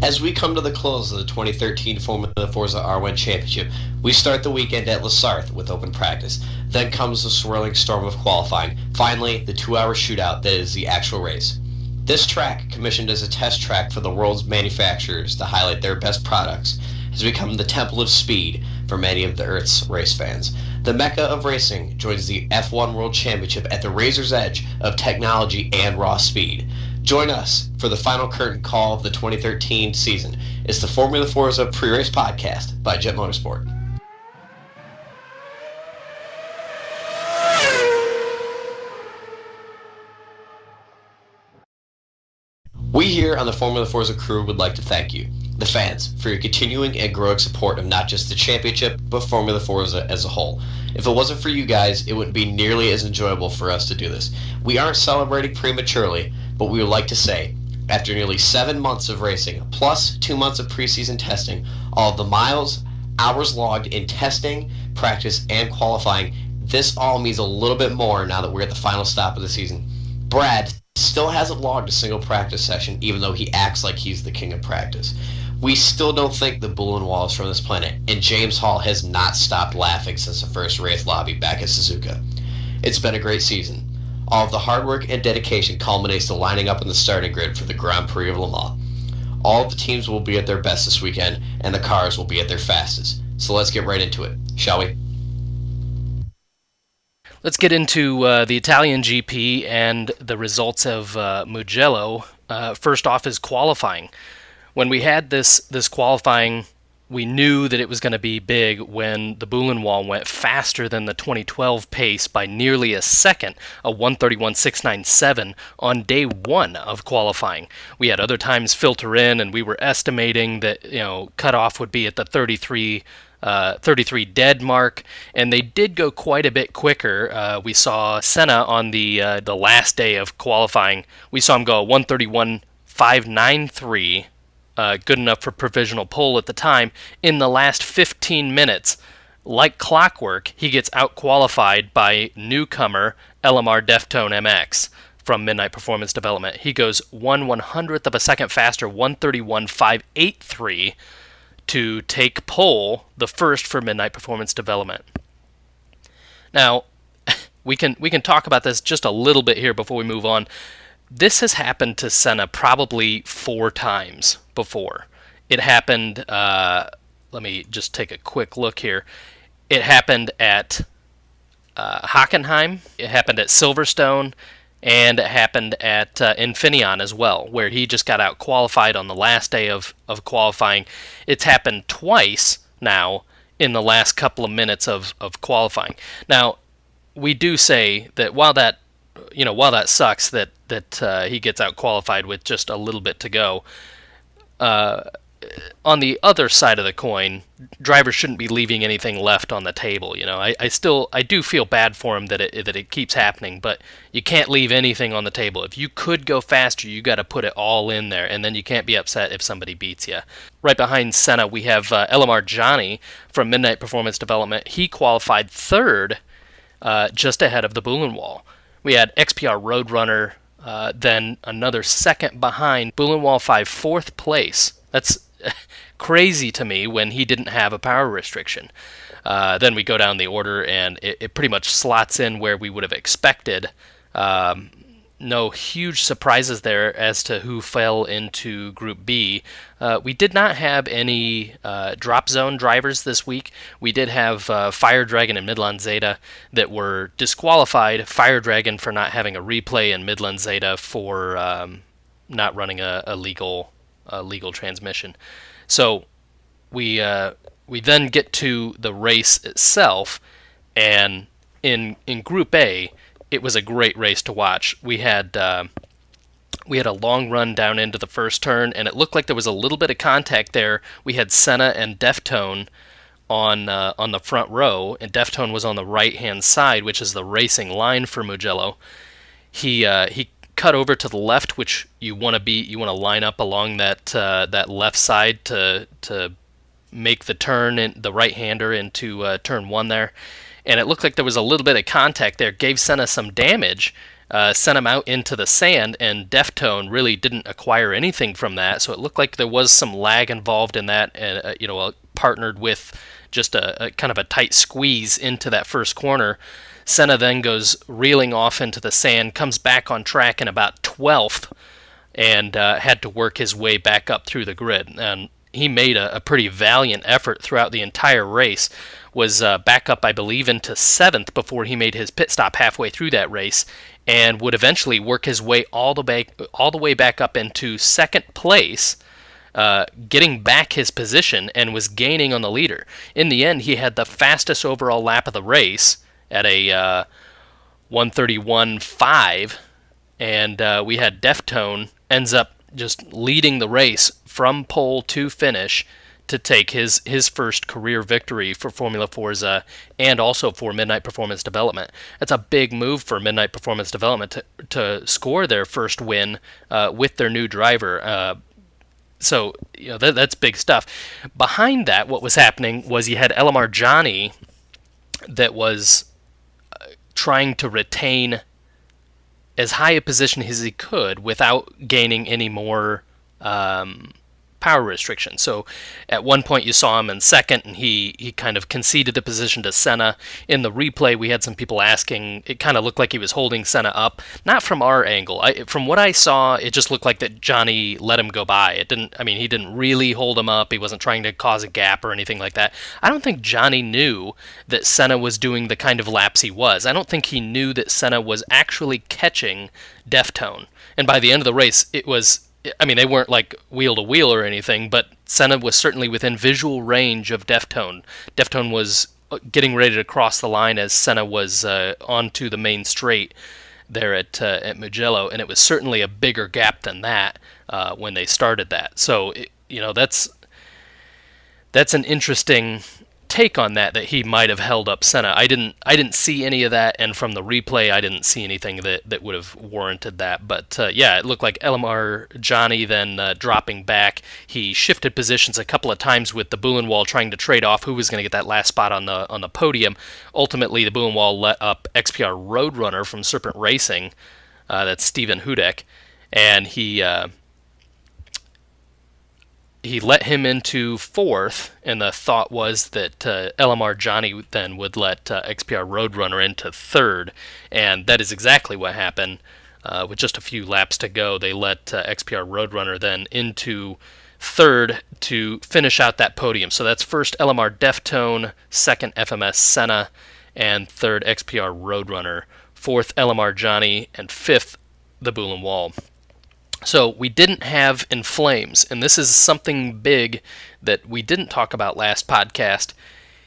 As we come to the close of the 2013 Formula Forza R1 Championship, we start the weekend at Lasarth with open practice. Then comes the swirling storm of qualifying. Finally, the 2-hour shootout that is the actual race. This track, commissioned as a test track for the world's manufacturers to highlight their best products, has become the temple of speed for many of the Earth's race fans. The Mecca of racing joins the F1 World Championship at the razor's edge of technology and raw speed. Join us for the final curtain call of the 2013 season. It's the Formula Forza Pre-Race Podcast by JET Motorsport. We here on the Formula Forza crew would like to thank you, the fans, for your continuing and growing support of not just the championship, but Formula Forza as a whole. If it wasn't for you guys, it wouldn't be nearly as enjoyable for us to do this. We aren't celebrating prematurely, but we would like to say, after nearly 7 months of racing, plus 2 months of preseason testing, all of the miles, hours logged in testing, practice, and qualifying, this all means a little bit more now that we're at the final stop of the season. Brad still hasn't logged a single practice session, even though he acts like he's the king of practice. We still don't think the balloon wall is from this planet, and James Hall has not stopped laughing since the first race lobby back at Suzuka. It's been a great season. All of the hard work and dedication culminates to lining up in the starting grid for the Grand Prix of Le Mans. All of the teams will be at their best this weekend, and the cars will be at their fastest. So let's get right into it, shall we? Let's get into the Italian GP and the results of Mugello. First off is qualifying. When we had this qualifying, we knew that it was going to be big when the Bullen wall went faster than the 2012 pace by nearly a second, a 1:31.697 on day one of qualifying. We had other times filter in, and we were estimating that cutoff would be at the 33 dead mark, and they did go quite a bit quicker. We saw Senna on the last day of qualifying. We saw him go 1:31.593. Good enough for provisional pole at the time. In the last 15 minutes, like clockwork, he gets out-qualified by newcomer LMR Deftone MX from Midnight Performance Development. He goes 1/100th of a second faster, 1:31.583, to take pole, the first for Midnight Performance Development. Now, we can talk about this just a little bit here before we move on. This has happened to Senna probably 4 times before. It happened, let me just take a quick look here. It happened at Hockenheim, it happened at Silverstone, and it happened at Infineon as well, where he just got out qualified on the last day of qualifying. It's happened twice now in the last couple of minutes of qualifying. Now, we do say that while that sucks that he gets out qualified with just a little bit to go, on the other side of the coin, drivers shouldn't be leaving anything left on the table. I do feel bad for him that it keeps happening, but you can't leave anything on the table. If you could go faster, you got to put it all in there, and then you can't be upset if somebody beats you. Right behind Senna, we have LMR Johnny from Midnight Performance Development. He qualified third, just ahead of the Bullen wall. We had XPR Roadrunner, then another second behind. Bullenwall 5, 4th place. That's crazy to me when he didn't have a power restriction. Then we go down the order, and it pretty much slots in where we would have expected. No huge surprises there as to who fell into Group B. We did not have any drop zone drivers this week. We did have Fire Dragon and Midland Zeta that were disqualified. Fire Dragon for not having a replay, and Midland Zeta for not running a legal transmission. So we then get to the race itself, and in Group A, it was a great race to watch. We had a long run down into the first turn, and it looked like there was a little bit of contact there. We had Senna and Deftone on the front row, and Deftone was on the right-hand side, which is the racing line for Mugello. He cut over to the left, which you want to line up along that left side to make the turn, in the right-hander into turn 1 there. And it looked like there was a little bit of contact there, gave Senna some damage, sent him out into the sand, and Deftone really didn't acquire anything from that. So it looked like there was some lag involved in that, and partnered with just a kind of a tight squeeze into that first corner. Senna then goes reeling off into the sand, comes back on track in about 12th, and had to work his way back up through the grid. And he made a pretty valiant effort throughout the entire race, was back up, I believe, into 7th before he made his pit stop halfway through that race, and would eventually work his way all the way back up into 2nd place, getting back his position, and was gaining on the leader. In the end, he had the fastest overall lap of the race at a 1:31.5, and we had Deftone ends up just leading the race from pole to finish to take his first career victory for Formula Forza and also for Midnight Performance Development. That's a big move for Midnight Performance Development to score their first win with their new driver. So that's big stuff. Behind that, what was happening was you had Elamar Johnny that was trying to retain as high a position as he could without gaining any more power restriction. So at one point you saw him in 2nd, and he kind of conceded the position to Senna. In the replay, we had some people asking, it kind of looked like he was holding Senna up. Not from our angle. From what I saw, it just looked like that Johnny let him go by. He didn't really hold him up. He wasn't trying to cause a gap or anything like that. I don't think Johnny knew that Senna was doing the kind of laps he was. I don't think he knew that Senna was actually catching Deftone. And by the end of the race, they weren't like wheel to wheel or anything, but Senna was certainly within visual range of Deftone. Deftone was getting ready to cross the line as Senna was onto the main straight there at Mugello, and it was certainly a bigger gap than that when they started that. So that's an interesting take on that he might have held up Senna. I didn't see any of that, and from the replay I didn't see anything that would have warranted that. But it looked like Elamar Johnny then dropping back. He shifted positions a couple of times with the Buhlenwald trying to trade off who was going to get that last spot on the podium. Ultimately, the Buhlenwald let up XPR Roadrunner from Serpent Racing, that's Steven Hudek, and he let him into 4th, and the thought was that Elamar Johnny then would let XPR Roadrunner into 3rd, and that is exactly what happened. With just a few laps to go, they let XPR Roadrunner then into 3rd to finish out that podium. So that's 1st Elamar Deftone, 2nd FMS Senna, and 3rd XPR Roadrunner, 4th Elamar Johnny, and 5th the Buhlenwald. So we didn't have In Flames, and this is something big that we didn't talk about last podcast.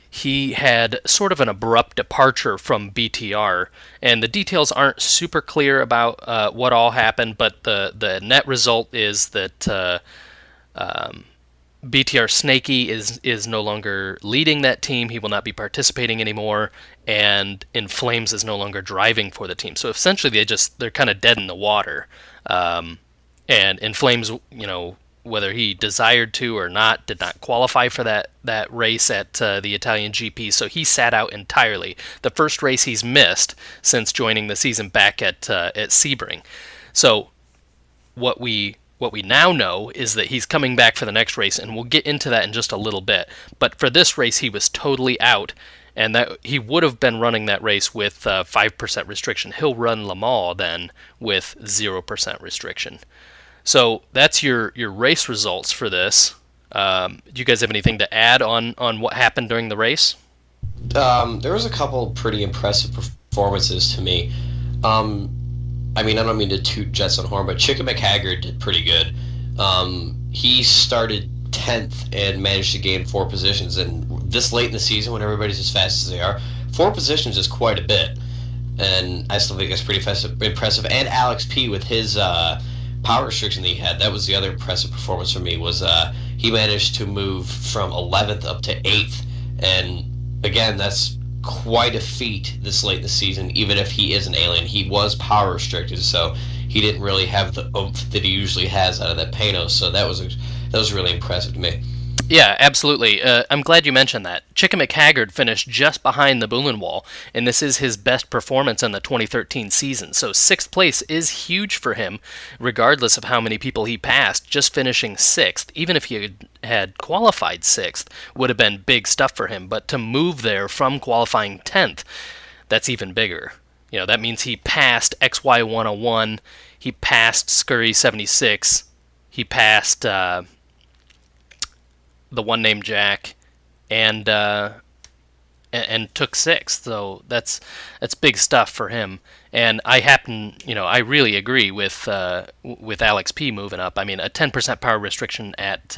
He had sort of an abrupt departure from BTR, and the details aren't super clear about what all happened, but the net result is that BTR Snakey is no longer leading that team. He will not be participating anymore, and In Flames is no longer driving for the team. So essentially they're kind of dead in the water. And In Flames, whether he desired to or not, did not qualify for that race at the Italian GP, so he sat out entirely. The first race he's missed since joining the season back at Sebring. So what we now know is that he's coming back for the next race, and we'll get into that in just a little bit. But for this race, he was totally out, and that he would have been running that race with 5% restriction. He'll run Le Mans then with 0% restriction. So that's your race results for this. Do you guys have anything to add on what happened during the race? There was a couple pretty impressive performances to me. I don't mean to toot Jets on horn, but Chicken McHaggard did pretty good. He started 10th and managed to gain 4 positions. And this late in the season, when everybody's as fast as they are, 4 positions is quite a bit. And I still think that's pretty impressive. And Alex P. with his power restriction that he had, that was the other impressive performance for me, was he managed to move from 11th up to 8th. And again, that's quite a feat this late in the season, even if he is an alien. He was power restricted, so he didn't really have the oomph that he usually has out of that Panos, so that was really impressive to me. Yeah, absolutely. I'm glad you mentioned that. Chicken McHaggard finished just behind the Bullenwall, and this is his best performance in the 2013 season. So 6th place is huge for him, regardless of how many people he passed. Just finishing 6th, even if he had qualified 6th, would have been big stuff for him. But to move there from qualifying 10th, that's even bigger. That means he passed XY 101, he passed Scurry 76, he passed the one named Jack, and took 6th. So that's big stuff for him. And I really agree with Alex P moving up. I mean, a 10% power restriction at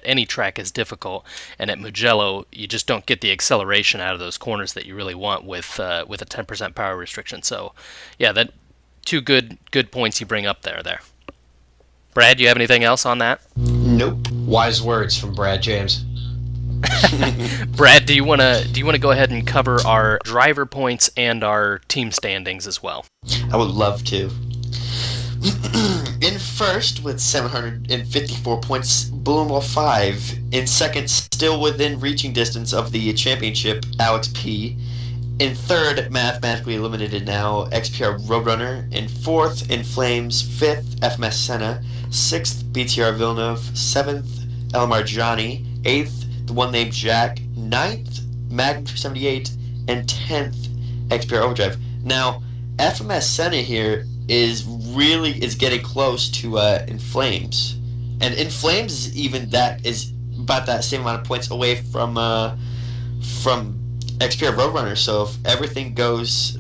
any track is difficult, and at Mugello you just don't get the acceleration out of those corners that you really want with a 10% power restriction. So, yeah, that two good points you bring up there. Brad, you have anything else on that? Nope. Wise words from Brad James. Brad, do you want to go ahead and cover our driver points and our team standings as well? I would love to. In first with 754 points, Bullenwall 5. In second, still within reaching distance of the championship, Alex P. In third, mathematically eliminated now, XPR Roadrunner. In fourth, In Flames. Fifth, FMS Senna. Sixth, BTR Villeneuve. Seventh, El Marjani. Eighth, the one named Jack. Ninth, Magnum 278. And 10th, XPR Overdrive. Now, FMS Senna here is getting close to In Flames. And In Flames is about that same amount of points away from XPR Roadrunner, so if everything goes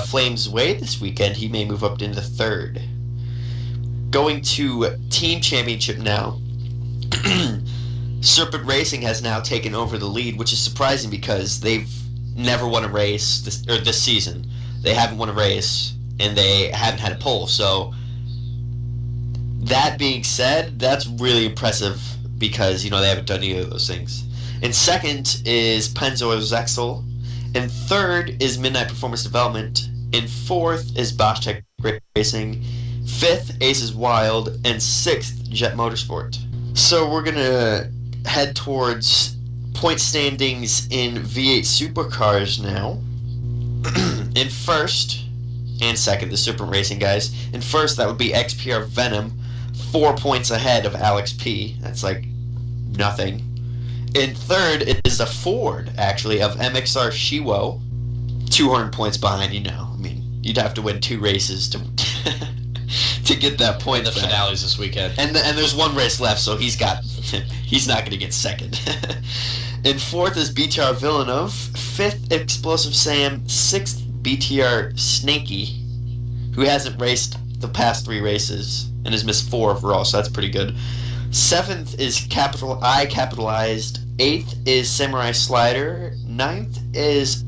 Flames' way this weekend, he may move up into third. Going to Team Championship now. Serpent Racing has now taken over the lead, which is surprising because they've never won a race this season. They haven't won a race, and they haven't had a pole. So, that being said, that's really impressive because, they haven't done either of those things. In second is Pennzoil Zexel. In third is Midnight Performance Development. In fourth is Bosch Tech Racing. Fifth, Aces Wild. And sixth, JET Motorsport. So we're going to head towards point standings in V8 Supercars now. In first and second, the Serpent Racing guys. In first, that would be XPR Venom, 4 points ahead of Alex P. That's like nothing. In third, it is a Ford, actually, of MXR Shiwo. 200 points behind, I mean, you'd have to win 2 races to to get that point. The finales this weekend. And there's 1 race left, so he's not going to get second. In fourth is BTR Villeneuve. Fifth, Explosive Sam. Sixth, BTR Snaky, who hasn't raced the past 3 races and has missed 4 overall, so that's pretty good. 7th is Capital I capitalized. 8th is Samurai Slider. 9th is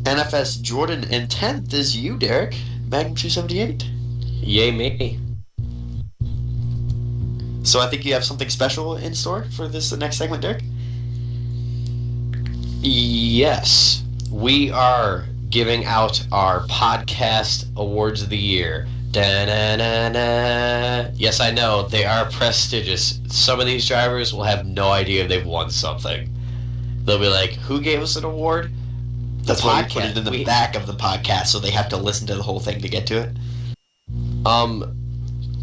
NFS Jordan. And 10th is you, Derek. Magnum 278. Yay me. So I think you have something special in store for this next segment, Derek? Yes. We are giving out our podcast awards of the year. Da-na-na-na. Yes, I know, they are prestigious. Some of these drivers will have no idea they've won something. They'll be like, who gave us an award? That's why we put it in the back of the podcast, so they have to listen to the whole thing to get to it.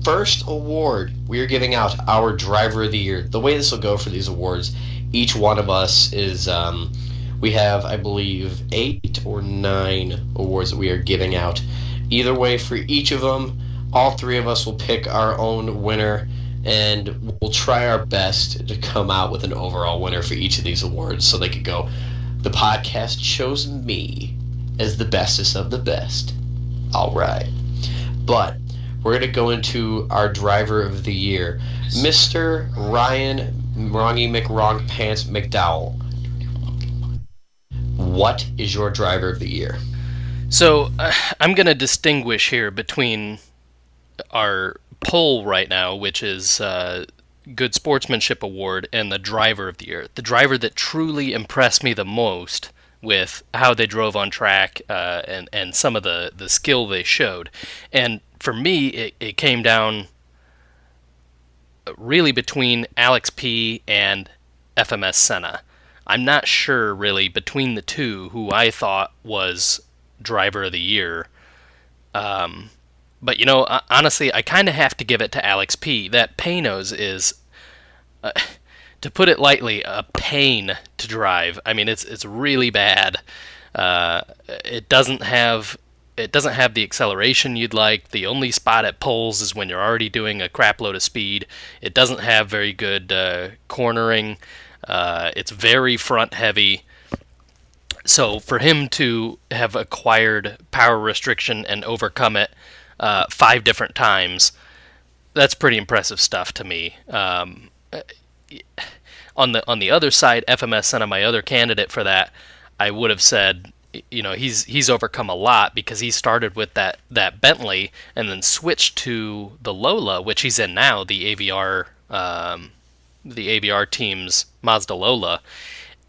First award, we are giving out our driver of the year. The way this will go for these awards, each one of us is, we have, I believe, 8 or 9 awards that we are giving out. Either way, for each of them, all 3 of us will pick our own winner, and we'll try our best to come out with an overall winner for each of these awards, so they could go, the podcast chose me as the bestest of the best. Alright. But we're going to go into our driver of the year, Mr. Ryan Wrongy McWrong Pants McDowell. What is your driver of the year? So I'm going to distinguish here between our poll right now, which is Good Sportsmanship Award, and the driver of the year. The driver that truly impressed me the most with how they drove on track and some of the skill they showed. And for me, it came down really between Alex P. and FMS Senna. I'm not sure, really, between the two, who I thought was driver of the year. But, honestly, I kind of have to give it to Alex P. That Panos is, to put it lightly, a pain to drive. I mean, it's really bad. It doesn't have the acceleration you'd like. The only spot it pulls is when you're already doing a crap load of speed. It doesn't have very good cornering. It's very front heavy. So for him to have acquired power restriction and overcome it 5 different times, that's pretty impressive stuff to me. On the other side, FMS Senna, my other candidate for that, I would have said, he's overcome a lot because he started with that Bentley and then switched to the Lola, which he's in now, the AVR team's Mazda Lola,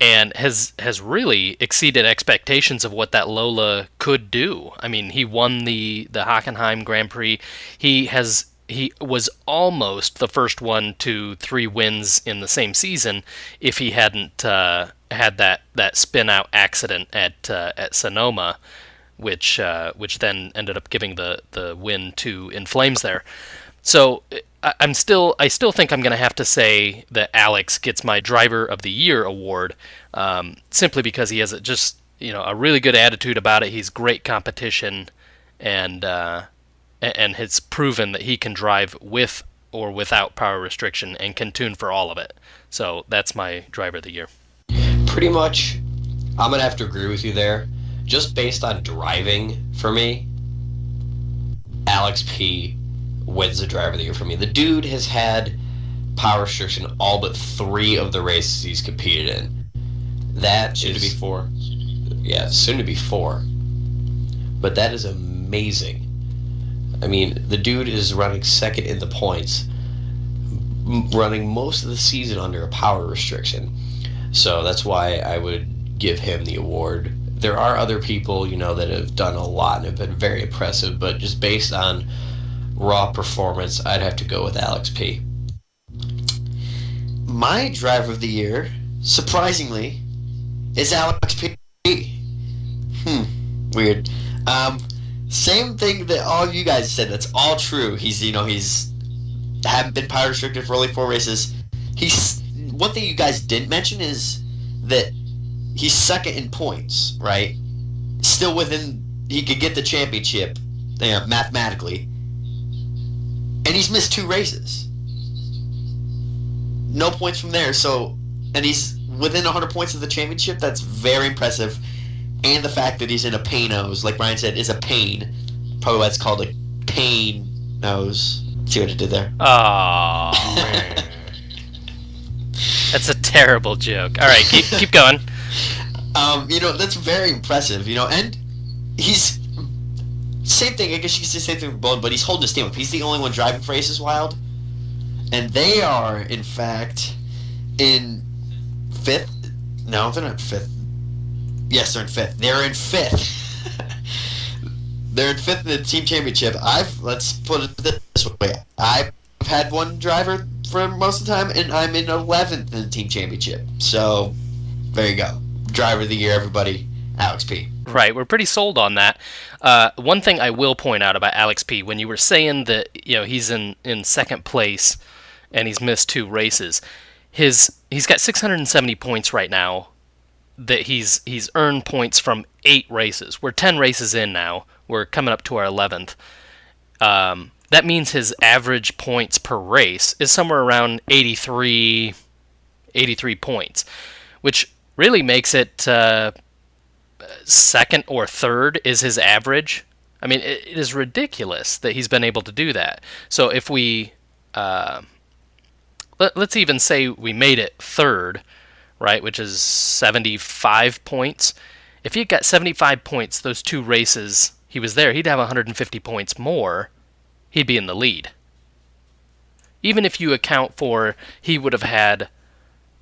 and has really exceeded expectations of what that Lola could do. I mean, he won the Hockenheim Grand Prix. He was almost the first one to 3 wins in the same season if he hadn't had that spin out accident at Sonoma, which then ended up giving the win to In Flames there. So I still think I'm going to have to say that Alex gets my Driver of the Year award, simply because he has a really good attitude about it. He's great competition, and has proven that he can drive with or without power restriction and can tune for all of it. So that's my Driver of the Year. Pretty much, I'm going to have to agree with you there. Just based on driving, for me, Alex P. wins the Driver of the Year for me. The dude has had power restriction all but 3 of the races he's competed in. That soon to be 4. Yeah, soon to be 4. But that is amazing. I mean, the dude is running second in the points, running most of the season under a power restriction. So that's why I would give him the award. There are other people, that have done a lot and have been very impressive, but just based on raw performance, I'd have to go with Alex P. My Driver of the Year, surprisingly, is Alex P. Weird. Same thing that all of you guys said. That's all true. He's haven't been power restricted for only 4 races. One thing you guys didn't mention is that he's second in points, right? Still he could get the championship, mathematically. And he's missed 2 races. No points from there, and he's within 100 points of the championship. That's very impressive. And the fact that he's in a Panos, like Brian said, is a pain. Probably why it's called a pain nose. See what I did there? Oh, man. That's a terrible joke. All right, keep going. That's very impressive, and he's same thing. I guess you could say same thing for Bowden, but he's holding his team up. He's the only one driving for Aces Wild, and they are, in fact, in 5th. No, they're not 5th. Yes, they're in 5th. They're in 5th. They're in 5th in the team championship. Let's put it this way. I've had one driver for most of the time, and I'm in 11th in the team championship. So, there you go. Driver of the Year, everybody. Alex P. Right, we're pretty sold on that. One thing I will point out about Alex P, when you were saying that he's in second place and he's missed 2 races, he's got 670 points right now. That he's earned points from 8 races. We're 10 races in now. We're coming up to our 11th. That means his average points per race is somewhere around 83 points, which really makes it second or third is his average. I mean, it is ridiculous that he's been able to do that. So if we, let's even say we made it third, right, which is 75 points. If he got 75 points those 2 races he was there, he'd have 150 points more. He'd be in the lead. Even if you account for he would have had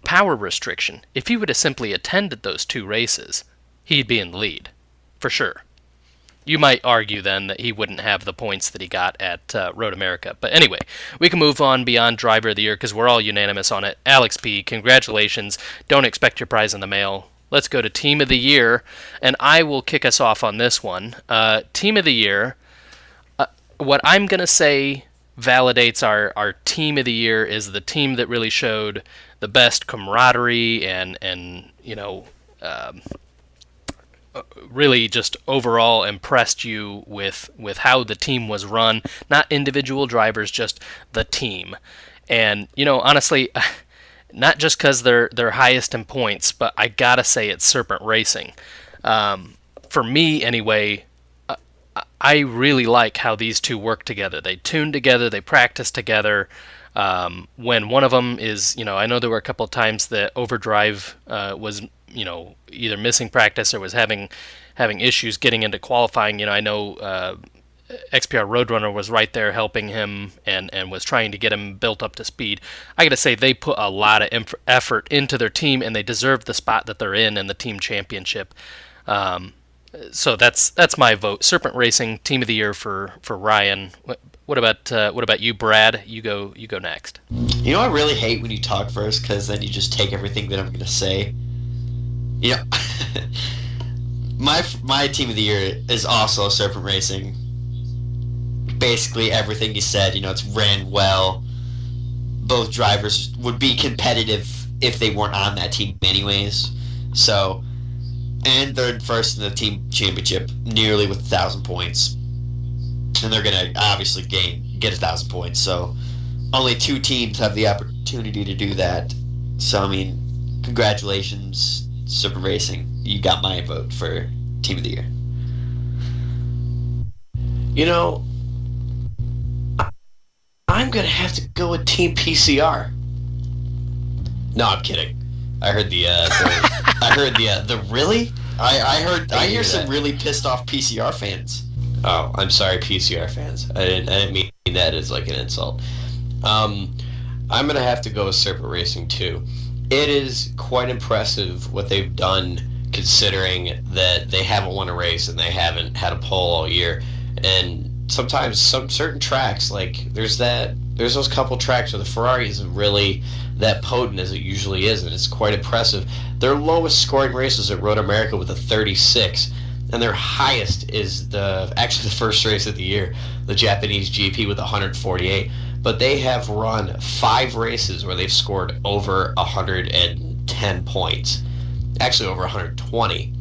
power restriction, if he would have simply attended those 2 races, he'd be in the lead, for sure. You might argue then that he wouldn't have the points that he got at Road America. But anyway, we can move on beyond Driver of the Year because we're all unanimous on it. Alex P., congratulations. Don't expect your prize in the mail. Let's go to Team of the Year, and I will kick us off on this one. Team of the Year, what I'm going to say validates our Team of the Year is the team that really showed the best camaraderie and really just overall impressed you with how the team was run. Not individual drivers, just the team. And, honestly, not just because they're highest in points, but I gotta say it's Serpent Racing. For me, anyway, I really like how these two work together. They tune together, they practice together. When one of them is, I know there were a couple of times that Overdrive was, either missing practice or was having issues getting into qualifying. I know XPR Roadrunner was right there helping him and was trying to get him built up to speed. I got to say, they put a lot of effort into their team, and they deserve the spot that they're in the team championship. So that's my vote. Serpent Racing, Team of the Year for Ryan. What about you, Brad? You go next. I really hate when you talk first, because then you just take everything that I'm going to say. My Team of the Year is also Serpent Racing. Basically everything you said, it's ran well. Both drivers would be competitive if they weren't on that team anyways. So, and they're first in the team championship, nearly with 1,000 points. And they're going to obviously get 1,000 points. So, only 2 teams have the opportunity to do that. So, congratulations, Serpent Racing. You got my vote for Team of the Year. I'm going to have to go with Team PCR. No, I'm kidding. I heard the really? I hear some really pissed off PCR fans. Oh, I'm sorry, PCR fans. I didn't mean that as like an insult. I'm going to have to go with Serpent Racing too. It is quite impressive what they've done, considering that they haven't won a race and they haven't had a pole all year. And sometimes some certain tracks, like there's those couple tracks where the Ferrari isn't really that potent as it usually is, and it's quite impressive. Their lowest scoring race was at Road America with a 36, and their highest is actually the first race of the year, the Japanese GP, with 148. But they have run 5 races where they've scored over 110 points, actually over 120,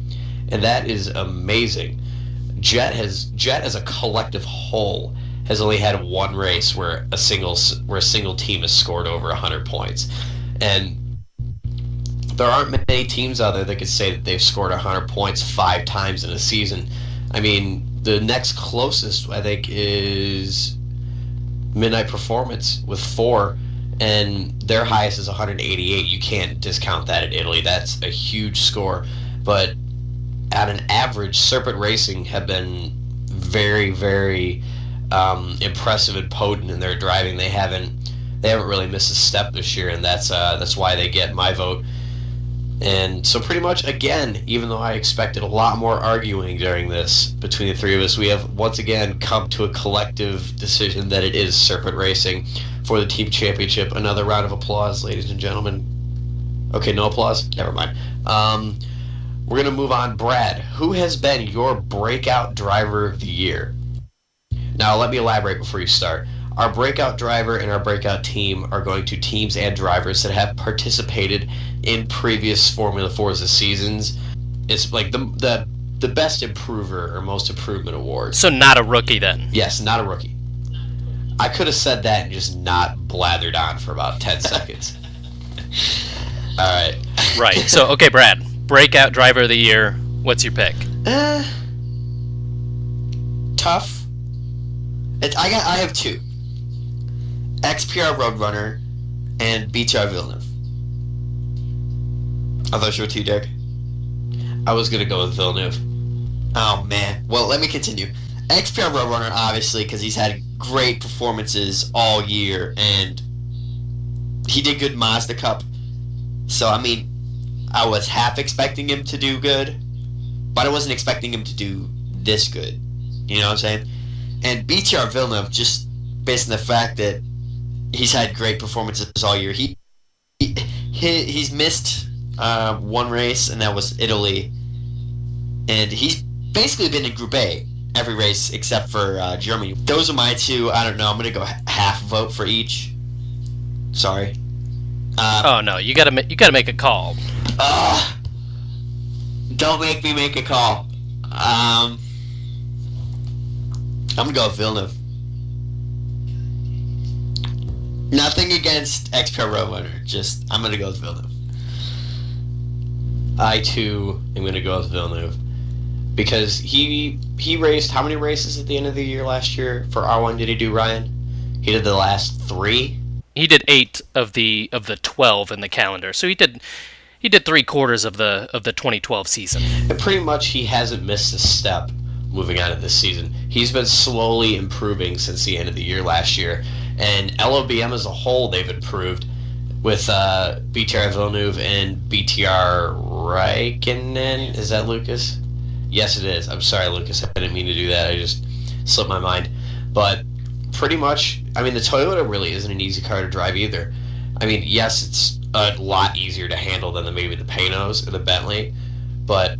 and that is amazing. JET as a collective whole has only had 1 race where a single team has scored over 100 points, and there aren't many teams out there that could say that they've scored 100 points 5 times in a season. The next closest I think is Midnight Performance with 4, and their highest is 188. You can't discount that in Italy. That's a huge score, but at an average, Serpent Racing have been very, very impressive and potent in their driving. They haven't really missed a step this year, and that's why they get my vote. And so pretty much, again, even though I expected a lot more arguing during this between the 3 of us, we have once again come to a collective decision that it is Serpent Racing for the team championship. Another round of applause, ladies and gentlemen. Okay, no applause? Never mind. We're going to move on. Brad, who has been your breakout driver of the year? Now, let me elaborate before you start. Our breakout driver and our breakout team are going to teams and drivers that have participated in previous Formula Forza seasons. It's like the best improver or most improvement award. So not a rookie then? Yes, not a rookie. I could have said that and just not blathered on for about 10 seconds. All right. Right. So, okay, Brad, breakout driver of the year. What's your pick? Tough. I have 2. XPR Roadrunner and BTR Villeneuve. I thought you were too, Derek. I was going to go with Villeneuve. Oh, man. Well, let me continue. XPR Roadrunner, obviously, because he's had great performances all year, and he did good Mazda Cup. So, I was half expecting him to do good, but I wasn't expecting him to do this good. You know what I'm saying? And BTR Villeneuve, just based on the fact that he's had great performances all year, he's missed one race, and that was Italy. And he's basically been in Group A every race except for Germany. Those are my two. I don't know. I'm going to go half vote for each. Sorry. Oh no, you gotta make a call. Don't make me make a call. I'm gonna go with Villeneuve. Nothing against XPR Roadrunner. Just I'm gonna go with Villeneuve. I too am gonna go with Villeneuve because he raced how many races at the end of the year last year for R1? Did he do, Ryan? He did the last 3. He did 8 of the 12 in the calendar, so he did 3/4 of the 2012 season. And pretty much he hasn't missed a step moving out of this season. He's been slowly improving since the end of the year last year, and LOBM as a whole they've improved with BTR Villeneuve and BTR Raikkonen. Is that Lucas? Yes, it is. I'm sorry, Lucas. I didn't mean to do that. I just slipped my mind. But pretty much, I mean, the Toyota really isn't an easy car to drive either. I mean, yes, it's a lot easier to handle than maybe the Panos or the Bentley, but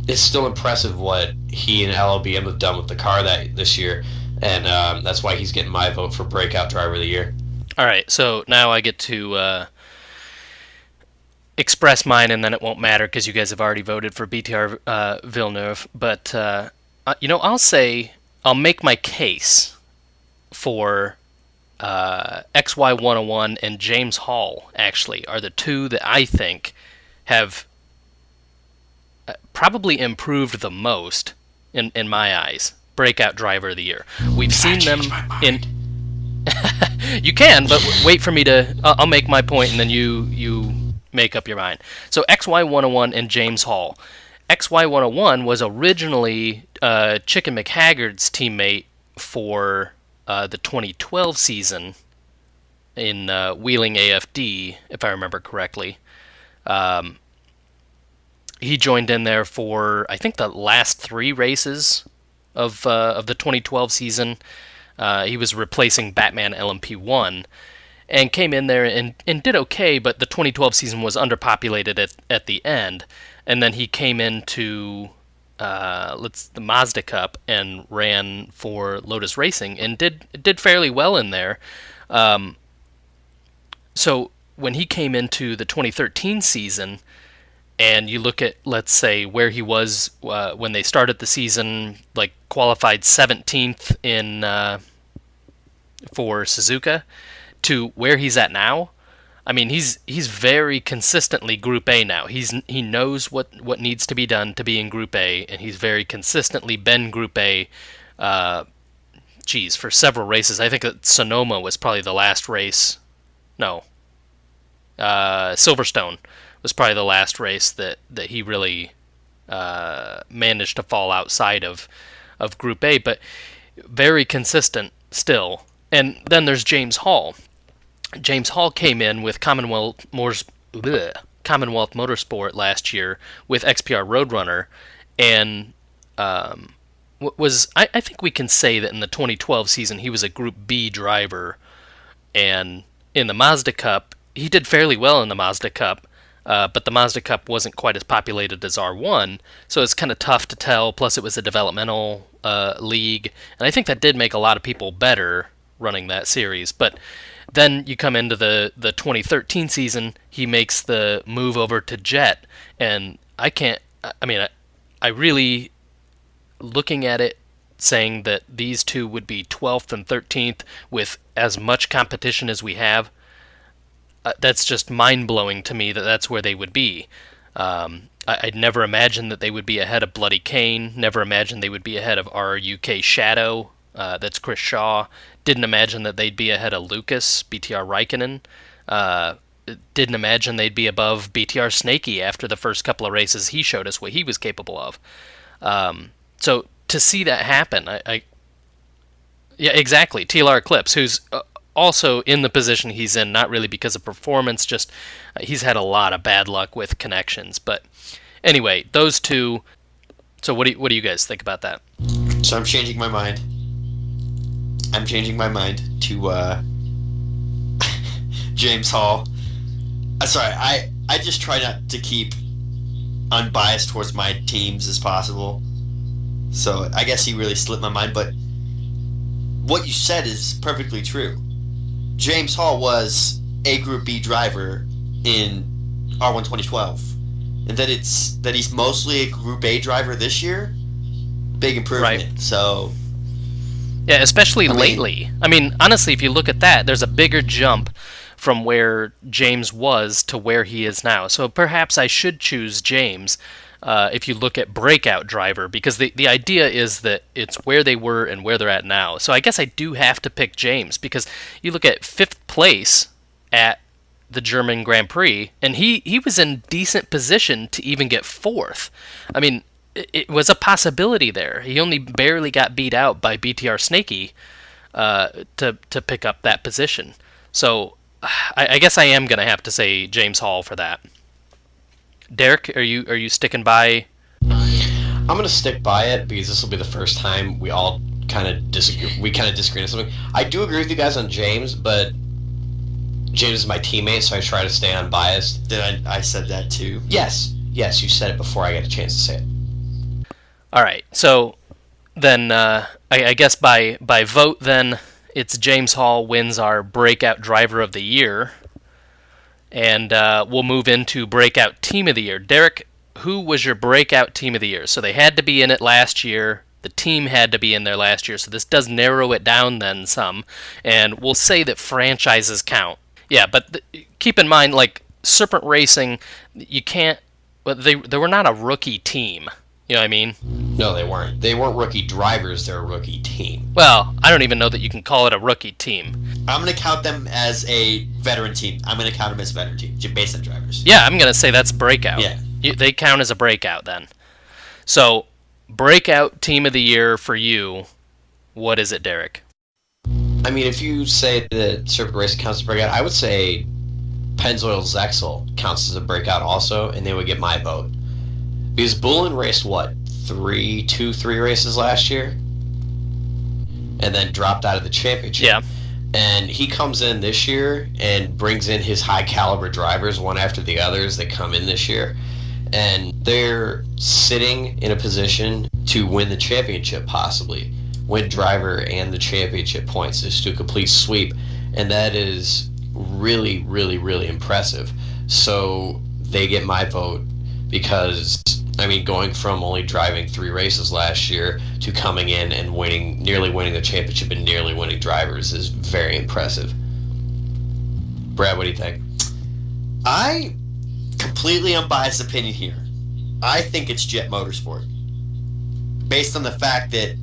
it's still impressive what he and LLBM have done with the car this year, and that's why he's getting my vote for Breakout Driver of the Year. All right, so now I get to express mine, and then it won't matter because you guys have already voted for BTR Villeneuve. But I'll make my case for XY101 and James Hall. Actually, are the two that I think have probably improved the most in my eyes. Breakout Driver of the Year. We've seen them in. You can, but wait for me to. I'll make my point, and then you make up your mind. So XY101 and James Hall. XY101 was originally Chicken McHaggard's teammate for the 2012 season in Wheeling AFD, if I remember correctly. He joined in there for, I think, the last 3 races of the 2012 season. He was replacing Batman LMP1 and came in there and did okay, but the 2012 season was underpopulated at the end. And then he came into the Mazda Cup and ran for Lotus Racing and did fairly well in there. So when he came into the 2013 season, and you look at, let's say, where he was when they started the season, like qualified 17th in for Suzuka, to where he's at now, I mean, he's very consistently Group A now. He knows what needs to be done to be in Group A, and he's very consistently been Group A. For several races. I think that Sonoma was probably the last race. No, Silverstone was probably the last race that he really managed to fall outside of Group A, but very consistent still. And then there's James Hall. James Hall came in with Commonwealth Motorsport last year with XPR Roadrunner, and I think we can say that in the 2012 season he was a Group B driver, and in the Mazda Cup he did fairly well in the Mazda Cup, but the Mazda Cup wasn't quite as populated as R1, so it's kind of tough to tell. Plus it was a developmental league, and I think that did make a lot of people better running that series. But then you come into the 2013 season, he makes the move over to JET, and I really, looking at it, saying that these two would be 12th and 13th with as much competition as we have, that's just mind-blowing to me that that's where they would be. I'd never imagined that they would be ahead of Bloody Kane, never imagined they would be ahead of RUK Shadow, that's Chris Shaw. Didn't imagine that they'd be ahead of Lucas, BTR Raikkonen. Didn't imagine they'd be above BTR Snakey after the first couple of races. He showed us what he was capable of. So to see that happen, yeah, exactly. TLR Eclipse, who's also in the position he's in, not really because of performance, just he's had a lot of bad luck with connections. But anyway, those two. So what do you guys think about that? So I'm changing my mind. I'm changing my mind to James Hall. Sorry, I just try not to keep unbiased towards my teams as possible. So I guess he really slipped my mind, but what you said is perfectly true. James Hall was a Group B driver in R1 2012. And that he's mostly a Group A driver this year, big improvement. Right. So yeah, especially lately. I mean, honestly, if you look at that, there's a bigger jump from where James was to where he is now. So perhaps I should choose James if you look at breakout driver, because the idea is that it's where they were and where they're at now. So I guess I do have to pick James, because you look at 5th place at the German Grand Prix, and he was in decent position to even get 4th. I mean, it was a possibility there. He only barely got beat out by BTR Snakey to pick up that position. So I guess I am going to have to say James Hall for that. Derek, are you sticking by? I'm going to stick by it because this will be the first time we all kind of disagree. We kind of disagree on something. I do agree with you guys on James, but James is my teammate, so I try to stay unbiased. Did I said that too? Yes, you said it before I got a chance to say it. All right, so then I guess by vote then it's James Hall wins our Breakout Driver of the Year, and we'll move into Breakout Team of the Year. Derek, who was your Breakout Team of the Year? So they had to be in it last year. The team had to be in there last year, so this does narrow it down then some, and we'll say that franchises count. Yeah, but keep in mind, like, Serpent Racing, you can't... They were not a rookie team. You know what I mean? No, they weren't. They weren't rookie drivers. They're a rookie team. Well, I don't even know that you can call it a rookie team. I'm going to count them as a veteran team. I'm going to count them as a veteran team, based on drivers. Yeah, I'm going to say that's breakout. Yeah. They count as a breakout then. So, breakout team of the year for you, what is it, Derek? I mean, if you say that Serpent Racing counts as a breakout, I would say Pennzoil Zexel counts as a breakout also, and they would get my vote. Because Bullen raced, what, 3 races last year? And then dropped out of the championship. Yeah. And he comes in this year and brings in his high-caliber drivers, one after the others, that come in this year. And they're sitting in a position to win the championship, possibly. Win driver and the championship points. Just do a complete sweep. And that is really, really, really impressive. So they get my vote because... I mean, going from only driving 3 races last year to coming in and nearly winning the championship and nearly winning drivers is very impressive. Brad, what do you think? I completely unbiased opinion here. I think it's JET Motorsport. Based on the fact that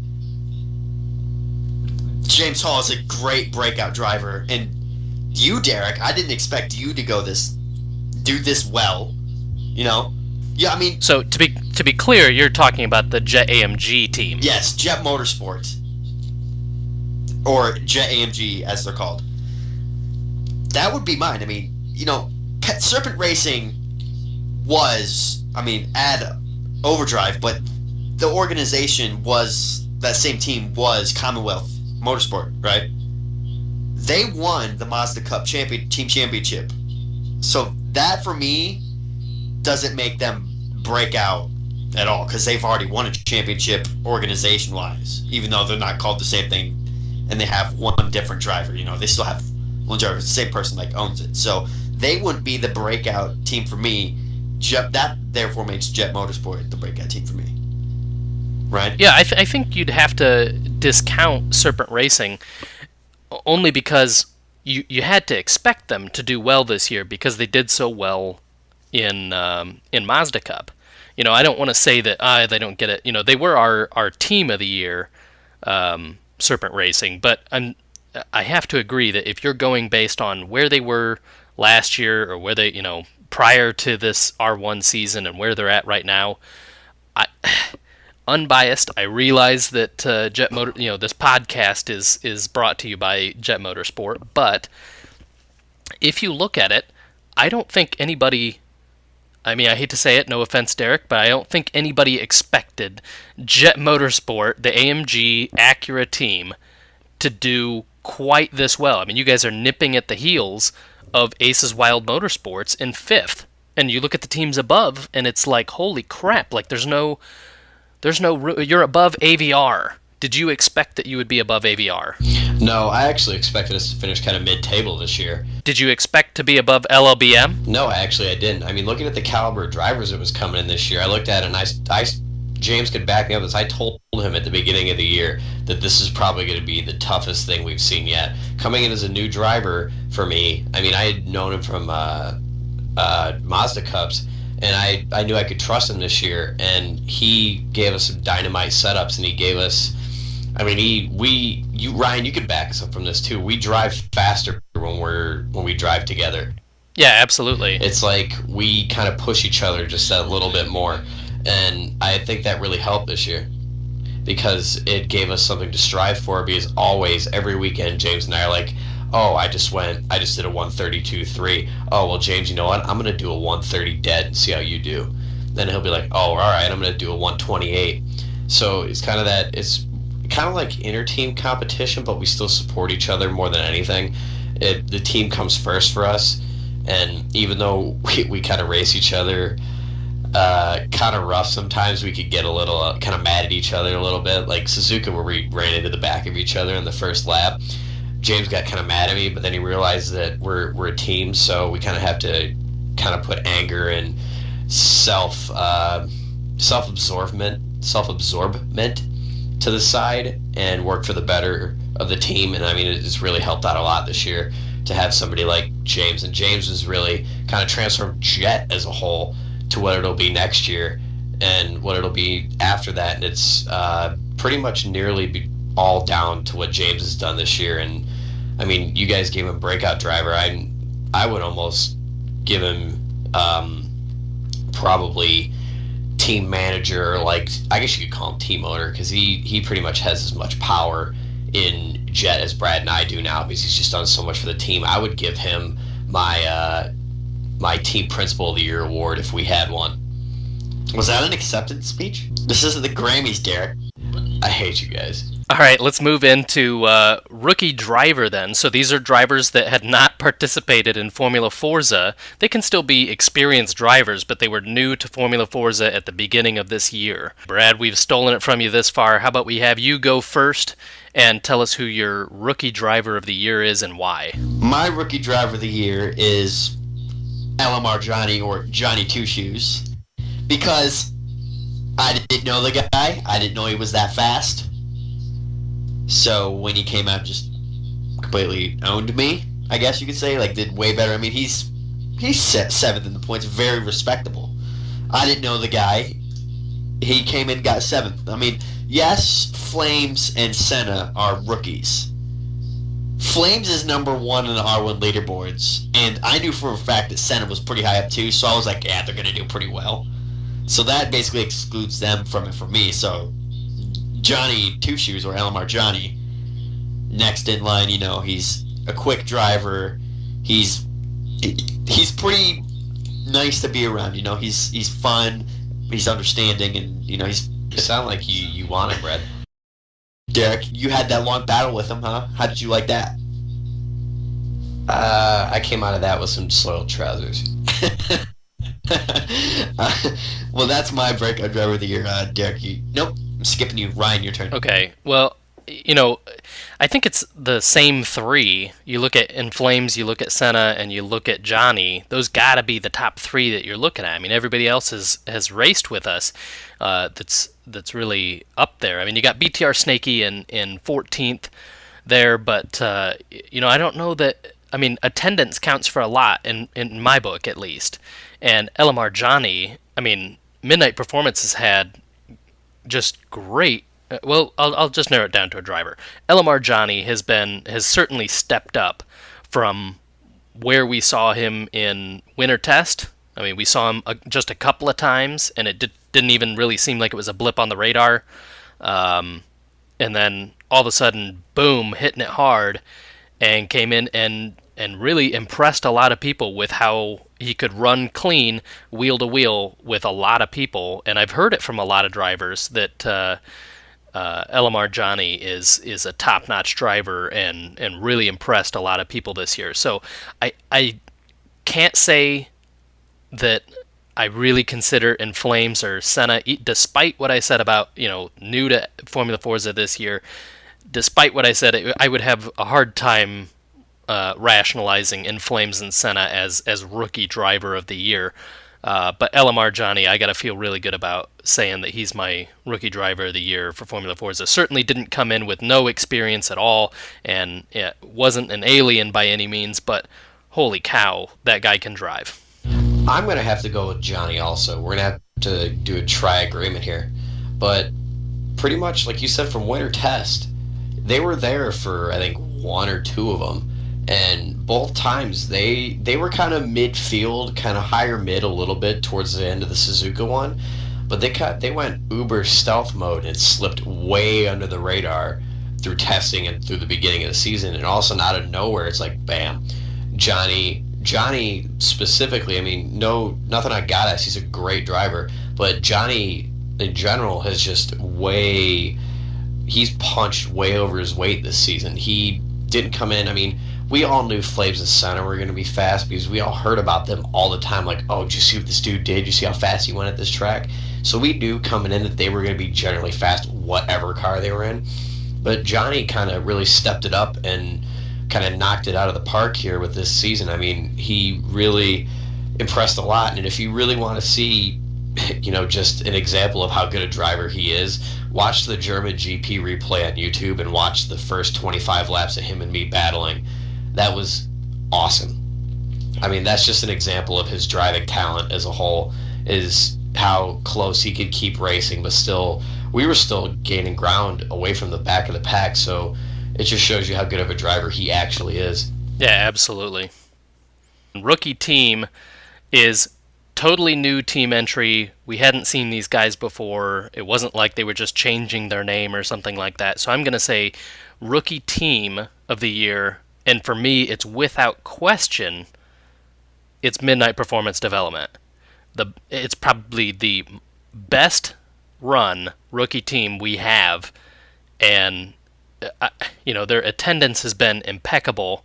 James Hall is a great breakout driver, and you, Derek, I didn't expect you to do this well, you know? Yeah, I mean... So, to be clear, you're talking about the JET AMG team. Yes, JET Motorsport. Or JET AMG, as they're called. That would be mine. I mean, you know, Serpent Racing was, add Overdrive, but the organization was, that same team was Commonwealth Motorsport, right? They won the Mazda Cup team championship. So that, for me... doesn't make them break out at all, because they've already won a championship organization-wise, even though they're not called the same thing, and they have one different driver. You know, they still have one driver, the same person like owns it. So they wouldn't be the breakout team for me. That therefore makes JET Motorsport the breakout team for me. Right? Yeah, I think you'd have to discount Serpent Racing only because you had to expect them to do well this year because they did so well in Mazda Cup. You know, I don't want to say that they don't get it. You know, they were our team of the year, Serpent Racing, but I have to agree that if you're going based on where they were last year or where they, you know, prior to this R1 season and where they're at right now, unbiased, I realize that this podcast is brought to you by JET Motorsport, but if you look at it, I don't think anybody I mean, I hate to say it, no offense, Derek, but I don't think anybody expected JET Motorsport, the AMG Acura team, to do quite this well. I mean, you guys are nipping at the heels of Ace's Wild Motorsports in 5th. And you look at the teams above, and it's like, holy crap, like there's no you're above AVR. Did you expect that you would be above AVR? No, I actually expected us to finish kind of mid-table this year. Did you expect to be above LLBM? No, actually I didn't. I mean, looking at the caliber of drivers that was coming in this year, I looked at it and James could back me up. As I told him at the beginning of the year that this is probably going to be the toughest thing we've seen yet. Coming in as a new driver for me, I mean, I had known him from Mazda Cups, and I knew I could trust him this year, and he gave us some dynamite setups, and he gave us, I mean, Ryan, you could back us up from this too. We drive faster when we drive together. Yeah, absolutely. It's like we kind of push each other just a little bit more, and I think that really helped this year because it gave us something to strive for. Because always, every weekend, James and I are like, oh, I just did a 132.3. Oh, well, James, you know what? I'm going to do a 130 dead and see how you do. Then he'll be like, oh, all right, I'm going to do a 128. So it's kind of like inter-team competition, but we still support each other more than anything. The team comes first for us, and even though we kind of race each other kind of rough sometimes, we could get a little kind of mad at each other a little bit. Like Suzuka, where we ran into the back of each other in the first lap. James got kind of mad at me, but then he realized that we're a team, so we kind of have to kind of put anger and self-absorbment to the side and work for the better of the team. And I mean, it's really helped out a lot this year to have somebody like James, and James has really kind of transformed JET as a whole to what it'll be next year and what it'll be after that. And it's pretty much nearly all down to what James has done this year. And I mean, you guys gave him breakout driver. I would almost give him probably team manager, like I guess you could call him team owner, because he pretty much has as much power in JET as Brad and I do now, because he's just done so much for the team. I would give him my team principal of the year award if we had one. Was that an acceptance speech? This isn't the Grammys, Derek. I hate you guys. All right, let's move into rookie driver then. So these are drivers that had not participated in Formula Forza. They can still be experienced drivers, but they were new to Formula Forza at the beginning of this year. Brad, we've stolen it from you this far. How about we have you go first and tell us who your rookie driver of the year is and why? My rookie driver of the year is LMR Johnny, or Johnny Two Shoes, because I didn't know the guy. I didn't know he was that fast. So when he came out, just completely owned me, I guess you could say. Like, did way better. I mean, he's set 7th in the points, very respectable. I didn't know the guy. He came in, got 7th. I mean, yes, Flames and Senna are rookies. Flames is number 1 in the R1 leaderboards, and I knew for a fact that Senna was pretty high up too, so I was like, yeah, they're going to do pretty well. So that basically excludes them from it for me. So Johnny Two Shoes, or LMR Johnny, next in line, you know, he's a quick driver. He's pretty nice to be around, you know. He's fun, he's understanding, and you know, You sound like you want it, Brett. Derek, you had that long battle with him, huh? How did you like that? I came out of that with some soiled trousers. Well, that's my breakout driver of the year, Derek. Nope, I'm skipping you. Ryan, your turn. Okay, well, you know, I think it's the same three. You look at in Flames, you look at Senna, and you look at Johnny. Those gotta be the top three that you're looking at. I mean, everybody else has raced with us. That's really up there. I mean, you got BTR Snakey in 14th there, but you know, I don't know that. I mean, attendance counts for a lot in my book, at least. And LMR Johnny, I mean, Midnight Performance has had just great. Well, I'll just narrow it down to a driver. LMR Johnny has certainly stepped up from where we saw him in Winter Test. I mean, we saw him just a couple of times, and it didn't even really seem like it was a blip on the radar. And then all of a sudden, boom, hitting it hard, and came in and really impressed a lot of people with how he could run clean wheel to wheel with a lot of people, and I've heard it from a lot of drivers that Elamar Johnny is a top-notch driver and really impressed a lot of people this year. So I can't say that I really consider In Flames or Senna, despite what I said about, new to Formula Forza this year, despite what I said, I would have a hard time rationalizing In Flames and Senna as rookie driver of the year. But Elamar Johnny, I got to feel really good about saying that he's my rookie driver of the year for Formula Forza. Certainly didn't come in with no experience at all, and wasn't an alien by any means, but holy cow, that guy can drive. I'm going to have to go with Johnny also. We're going to have to do a tri-agreement here. But pretty much, like you said, from winter test, they were there for, I think, one or two of them. And both times, they were kind of midfield, kind of higher mid a little bit towards the end of the Suzuka one. But they went uber stealth mode and slipped way under the radar through testing and through the beginning of the season. And all of a sudden, out of nowhere, it's like, bam, Johnny specifically, I mean, nothing on Gaddis, he's a great driver, but Johnny in general has just he's punched way over his weight this season. He didn't come in, I mean, we all knew Flaves and Senna were going to be fast because we all heard about them all the time, like, oh, did you see what this dude did? Did you see how fast he went at this track? So we knew coming in that they were going to be generally fast, whatever car they were in. But Johnny kind of really stepped it up and kind of knocked it out of the park here with this season. I mean, he really impressed a lot. And if you really want to see, just an example of how good a driver he is, watch the German GP replay on YouTube and watch the first 25 laps of him and me battling. That was awesome. I mean, that's just an example of his driving talent as a whole, is how close he could keep racing, but we were still gaining ground away from the back of the pack. So it just shows you how good of a driver he actually is. Yeah, absolutely. Rookie team is totally new team entry. We hadn't seen these guys before. It wasn't like they were just changing their name or something like that. So I'm going to say rookie team of the year, and for me, it's without question, it's Midnight Performance Development. It's probably the best run rookie team we have, and their attendance has been impeccable.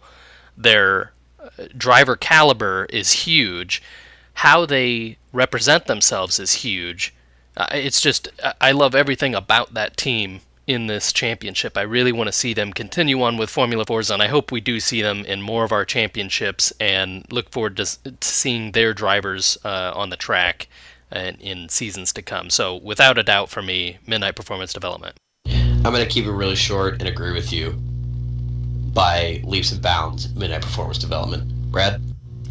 Their driver caliber is huge. How they represent themselves is huge. It's just, I love everything about that team in this championship. I really want to see them continue on with Formula Forza, and I hope we do see them in more of our championships, and look forward to seeing their drivers on the track in seasons to come. So without a doubt for me, Midnight Performance Development. I'm going to keep it really short and agree with you by leaps and bounds, Midnight Performance Development. Brad?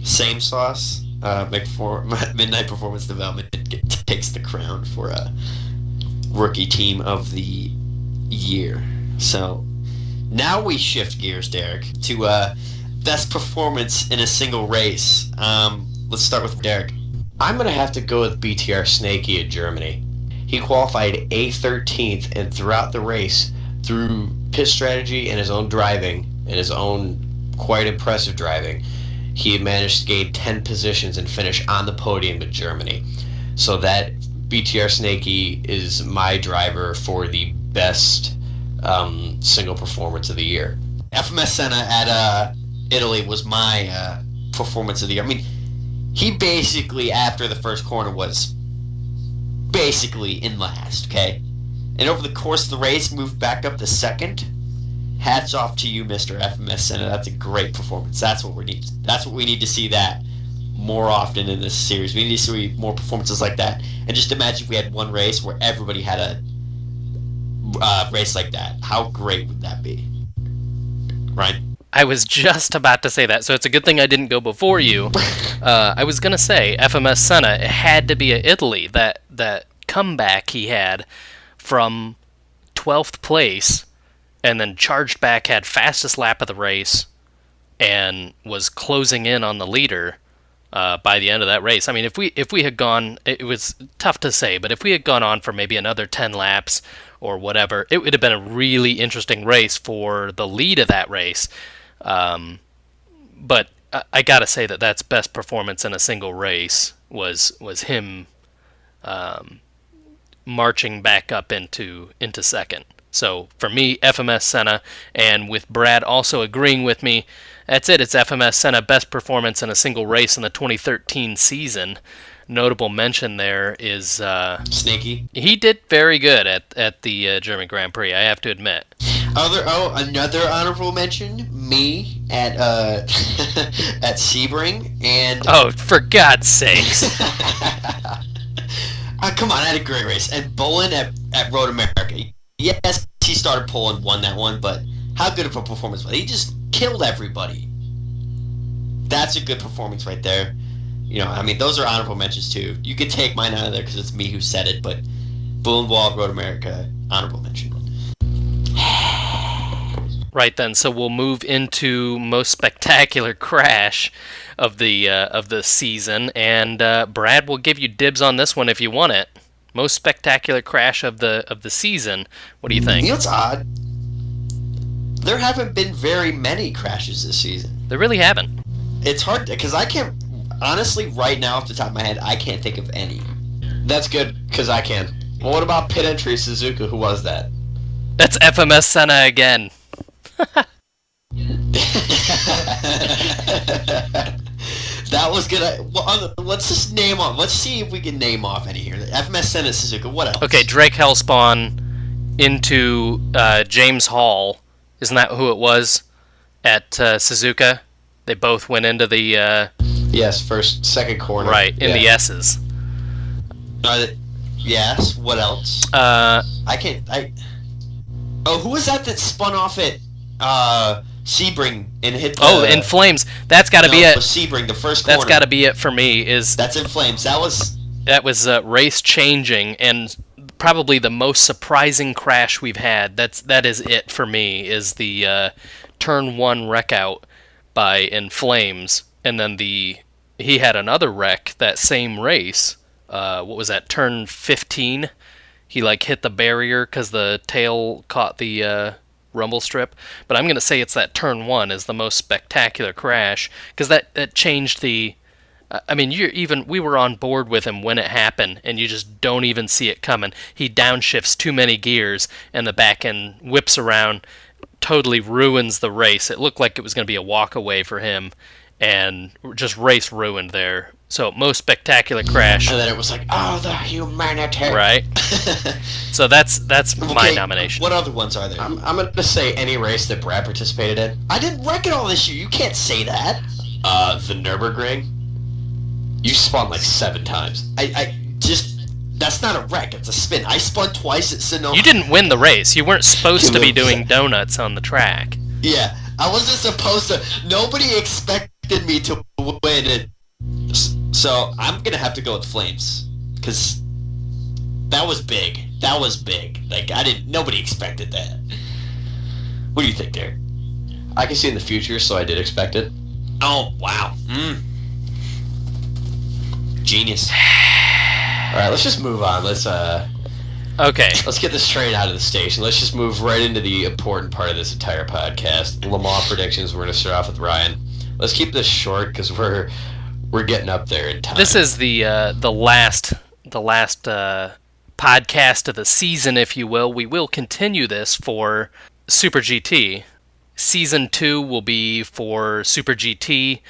Same sauce. Midnight Performance Development takes the crown for a rookie team of the year. So now we shift gears, Derek, to best performance in a single race. Let's start with Derek. I'm going to have to go with BTR Snakey of Germany. He qualified A13th, and throughout the race, through pit strategy and his own driving, and his own quite impressive driving, he managed to gain 10 positions and finish on the podium at Germany. So that BTR Snakey is my driver for the best single performance of the year. FMS Senna at Italy was my performance of the year. I mean, he basically, after the first corner, was basically in last, okay? And over the course of the race, moved back up to second. Hats off to you, Mr. FMS Senna. That's a great performance. That's what we need. That's what we need to see that more often in this series. We need to see more performances like that. And just imagine if we had one race where everybody had a race like that. How great would that be? Right? I was just about to say that, so it's a good thing I didn't go before you. I was going to say, FMS Senna, it had to be at Italy. That comeback he had from 12th place, and then charged back, had fastest lap of the race, and was closing in on the leader by the end of that race. I mean, if we had gone, it was tough to say, but if we had gone on for maybe another 10 laps or whatever, it would have been a really interesting race for the lead of that race. But I gotta say that's best performance in a single race was him marching back up into second. So for me, FMS Senna, and with Brad also agreeing with me, that's it. It's FMS Senna, best performance in a single race in the 2013 season. Notable mention there is Snaky. he did very good at the German Grand Prix, I have to admit. Another honorable mention, me at at Sebring, and Oh, for God's sakes. come on, I had a great race. And Bolin at Road America. Yes, he started pole and won that one, but how good of a performance was it? He just killed everybody. That's a good performance right there. I mean, those are honorable mentions too. You could take mine out of there because it's me who said it, but Bull and Wall, Road America, honorable mention. Right then, so we'll move into most spectacular crash of the season, and Brad will give you dibs on this one if you want it. Most spectacular crash of the season. What do you think? What's odd? There haven't been very many crashes this season. There really haven't. It's hard because I can't. Honestly, right now, off the top of my head, I can't think of any. That's good, because I can. Well, what about pit entry Suzuka? Who was that? That's FMS Senna again. That was good. Well, let's just name off. Let's see if we can name off any here. FMS Senna, Suzuka. What else? Okay, Drake Hellspawn into James Hall. Isn't that who it was at Suzuka? They both went into the... Yes, second corner. Right, in the S's. Yes, what else? Who was that spun off at Sebring and hit the... in Flames. That's got to be it. Sebring, the first corner. That's got to be it for me. That's in Flames. That was race changing and probably the most surprising crash we've had. That is it for me, is the turn 1 wreck out in Flames. And then he had another wreck that same race. What was that? Turn 15. He hit the barrier because the tail caught the rumble strip. But I'm gonna say it's that turn 1 is the most spectacular crash because that changed the. I mean, we were on board with him when it happened, and you just don't even see it coming. He downshifts too many gears, and the back end whips around, totally ruins the race. It looked like it was gonna be a walk away for him. And just race ruined there. So most spectacular crash. And then it was the humanity. Right. So that's my nomination. What other ones are there? I'm going to say any race that Brad participated in. I didn't wreck it all this year. You can't say that. The Nürburgring. You spun 7 times. That's not a wreck. It's a spin. I spun twice at Sonoma. You didn't win the race. You weren't supposed to be doing donuts on the track. Yeah. I wasn't supposed to. Nobody expected me to win it. So I'm gonna have to go with Flames because that was big. That was big. Nobody expected that. What do you think, Derek? I can see in the future, so I did expect it. Oh wow. Genius. All right, let's just move on. Okay. Let's get this train out of the station. Let's just move right into the important part of this entire podcast. Le Mans predictions. We're going to start off with Ryan. Let's keep this short because we're getting up there in time. This is the last podcast of the season, if you will. We will continue this for Super GT. Season 2 will be for Super GT.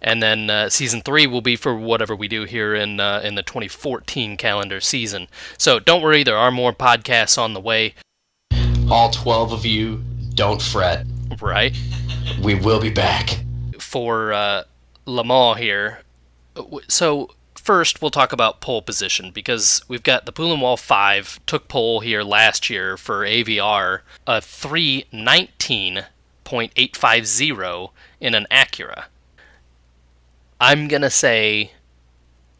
And then Season 3 will be for whatever we do here in the 2014 calendar season. So don't worry, there are more podcasts on the way. All 12 of you, don't fret. Right. We will be back. For Le Mans here. So first we'll talk about pole position because we've got the Poulin Wall 5 took pole here last year for AVR, a 3:19.850 in an Acura. I'm going to say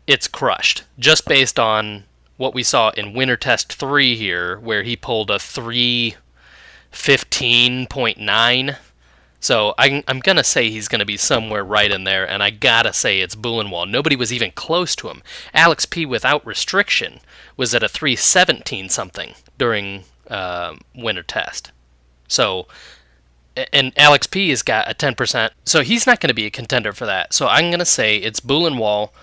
it's crushed, just based on what we saw in Winter Test 3 here, where he pulled a 3:15.9. So I'm going to say he's going to be somewhere right in there, and I got to say it's Bulenwald. Nobody was even close to him. Alex P. without restriction was at a 3:17 something during Winter Test. So and Alex P has got a 10%, so he's not going to be a contender for that. So I'm going to say it's Wall,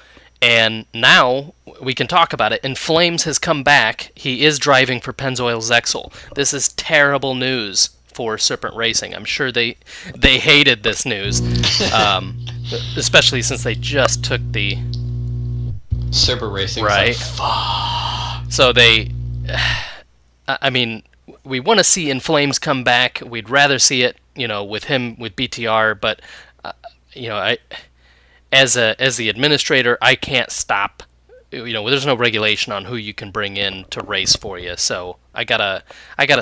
and now we can talk about it. And Flames has come back. He is driving for Pennzoil Zexel. This is terrible news for Serpent Racing. I'm sure they hated this news, especially since they just took the Serpent Racing, right. So they, I mean, we want to see In Flames come back. We'd rather see it, with him with BTR. But I, as the administrator, I can't stop. There's no regulation on who you can bring in to race for you. So I gotta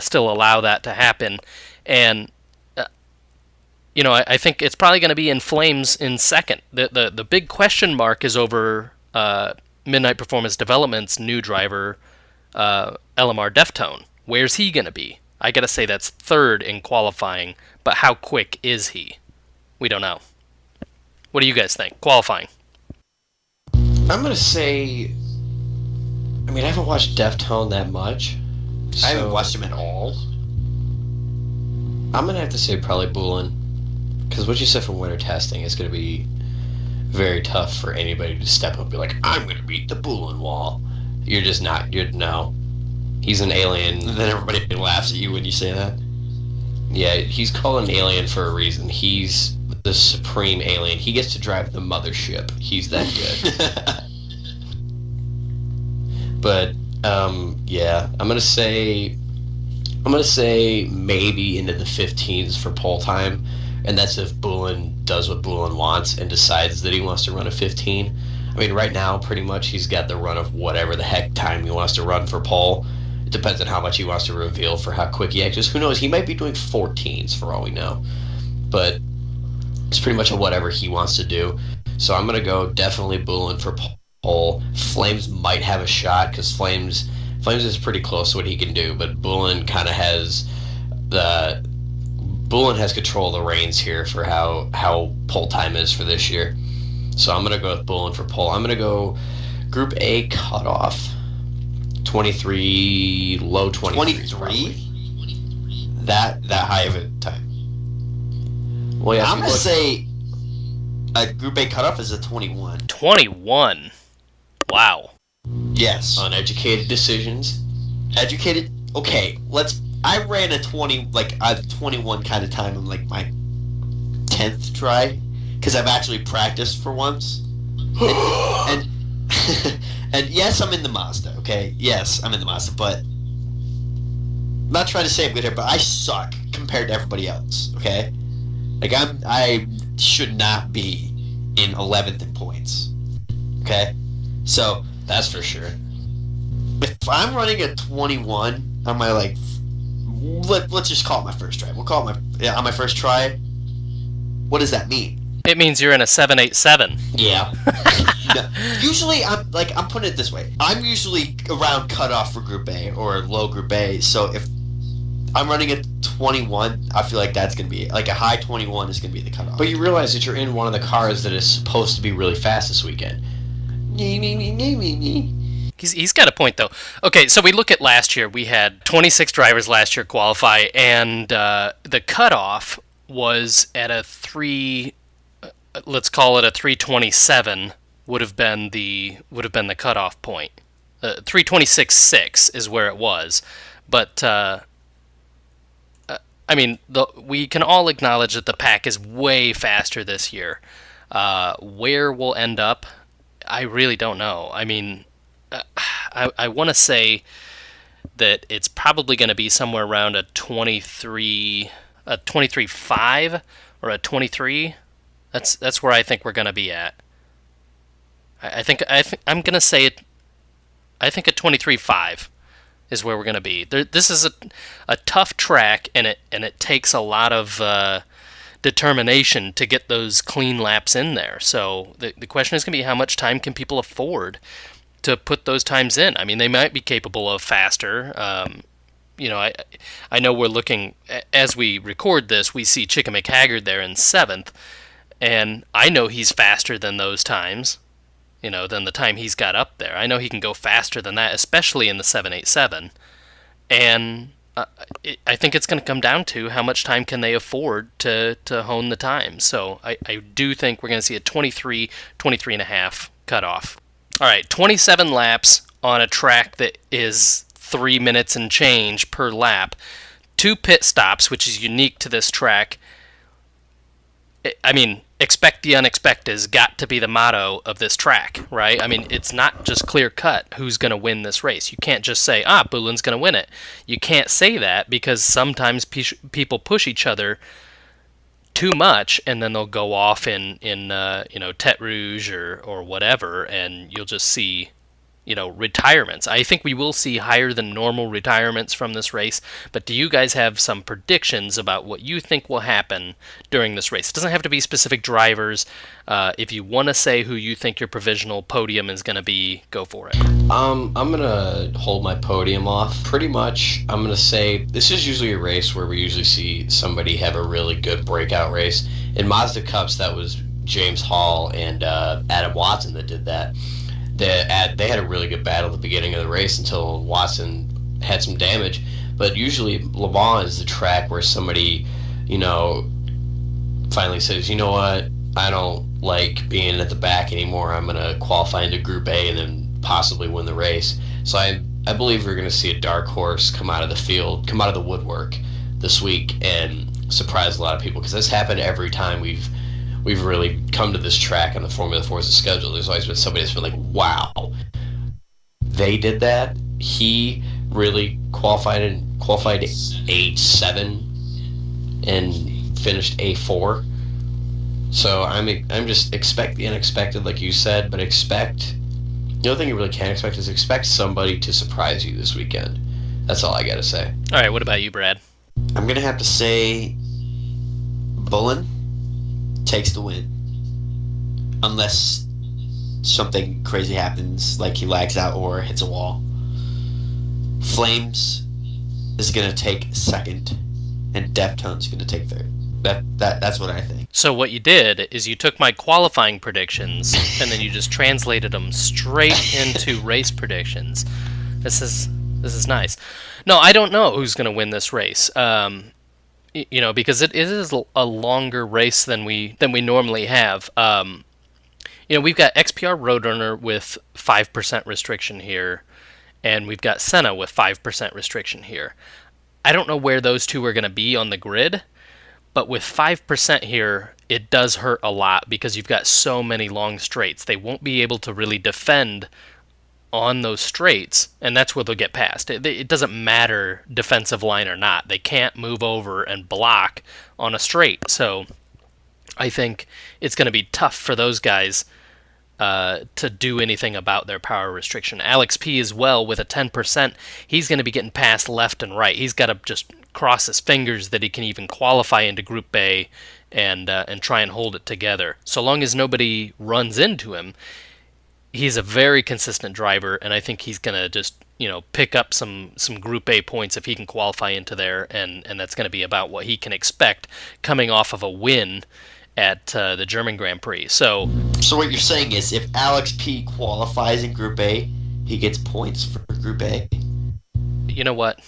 still allow that to happen. And I think it's probably going to be In Flames in second. The big question mark is over Midnight Performance Development's new driver, LMR Deftone. Where's he going to be? I got to say that's third in qualifying, but how quick is he? We don't know. What do you guys think? Qualifying. I'm going to say... I mean, I haven't watched Deftone that much. I haven't watched him at all. I'm going to have to say probably Bullen. Because what you said from winter testing is going to be very tough for anybody to step up and be like, I'm going to beat the Bullen wall. You're just not. No. He's an alien. And then everybody laughs at you when you say that. Yeah, he's called an alien for a reason. He's the supreme alien. He gets to drive the mothership. He's that good. But yeah, I'm gonna say maybe into the 15s for pole time, and that's if Bullen does what Bullen wants and decides that he wants to run a 15. I mean, right now, pretty much he's got the run of whatever the heck time he wants to run for pole. It depends on how much he wants to reveal for how quick he acts. Who knows? He might be doing 14s for all we know. But it's pretty much a whatever he wants to do. So I'm going to go definitely Bullen for pole. Flames might have a shot because Flames is pretty close to what he can do, but Bullen kind of has control of the reins here for how pole time is for this year. So I'm going to go with Bullen for pole. I'm going to go Group A cutoff. 23, low 23. 23? That high of a time. Well, yeah, I'm going to say a Group A cutoff is a 21. 21? Wow. Yes. Uneducated decisions. Educated? Okay, I ran a 21 kind of time on like my 10th try, because I've actually practiced for once. And and yes, I'm in the Mazda, okay? Yes, I'm in the Mazda, but I'm not trying to say I'm good here, but I suck compared to everybody else, okay? Like, I should not be in 11th in points, okay? So, That's for sure. if I'm running a 21 on my, let's just call it my first try. We'll call it on my first try. What does that mean? It means you're in a 787. Yeah. No. Usually, I'm putting it this way. I'm usually around cutoff for Group A or low Group A. So if I'm running a 21, I feel like that's going to be like a high 21 is going to be the cutoff. But you realize that you're in one of the cars that is supposed to be really fast this weekend. He's got a point, though. Okay, so we look at last year. We had 26 drivers last year qualify, and the cutoff was at a 3. Let's call it a 327. Would have been the cutoff point. 326.6 is where it was, but I mean, we can all acknowledge that the pack is way faster this year. Where we'll end up, I really don't know. I mean, I want to say that it's probably going to be somewhere around a 23.5 or a 23. That's where I think we're going to be at. I'm going to say it. I think a 23.5 is where we're going to be. This is a tough track, and it takes a lot of determination to get those clean laps in there. So the question is going to be how much time can people afford to put those times in. I mean, they might be capable of faster. I know we're looking, as we record this, we see Chicka McHaggard there in 7th, and I know he's faster than those times, than the time he's got up there. I know he can go faster than that, especially in the 787. And I think it's going to come down to how much time can they afford to hone the time. So I do think we're going to see a 23 and a half cutoff. All right, 27 laps on a track that is 3 minutes and change per lap. 2 pit stops, which is unique to this track. I mean, expect the unexpected has got to be the motto of this track, right? I mean, it's not just clear cut who's going to win this race. You can't just say, Boolin's going to win it. You can't say that because sometimes people push each other too much, and then they'll go off in Tête Rouge or whatever, and you'll just see retirements. I think we will see higher than normal retirements from this race, but do you guys have some predictions about what you think will happen during this race? It doesn't have to be specific drivers. If you want to say who you think your provisional podium is going to be, go for it. I'm going to hold my podium off. Pretty much, I'm going to say this is usually a race where we usually see somebody have a really good breakout race. In Mazda Cups, that was James Hall and Adam Watson that did that. They had a really good battle at the beginning of the race until Watson had some damage. But usually Le Mans is the track where somebody, finally says, you know what, I don't like being at the back anymore. I'm going to qualify into Group A and then possibly win the race. So I believe we're going to see a dark horse come out of the field, come out of the woodwork this week and surprise a lot of people, because this happened every time we've really come to this track on the Formula Forza schedule. There's always been somebody that's been like, wow, they did that. He really qualified A7 and finished A4. So I'm just expect the unexpected, like you said, but the other thing you really can't expect is expect somebody to surprise you this weekend. That's all I gotta say. All right, what about you, Brad? I'm gonna have to say Bullen takes the win, unless something crazy happens, like he lags out or hits a wall. Flames is going to take second, and Deftones going to take third. That's what I think. So what you did is you took my qualifying predictions and then you just translated them straight into race predictions. This is nice. No, I don't know who's going to win this race. Because it is a longer race than we normally have. We've got XPR Roadrunner with 5% restriction here, and we've got Senna with 5% restriction here. I don't know where those two are going to be on the grid, but with 5% here, it does hurt a lot because you've got so many long straights. They won't be able to really defend on those straights, and that's where they'll get past. It doesn't matter defensive line or not. They can't move over and block on a straight. So I think it's going to be tough for those guys to do anything about their power restriction. Alex P as well with a 10%. He's going to be getting passed left and right. He's got to just cross his fingers that he can even qualify into Group A and try and hold it together. So long as nobody runs into him, he's a very consistent driver, and I think he's going to just, pick up some Group A points if he can qualify into there, and that's going to be about what he can expect coming off of a win at the German Grand Prix. So what you're saying is if Alex P qualifies in Group A, he gets points for Group A? You know what?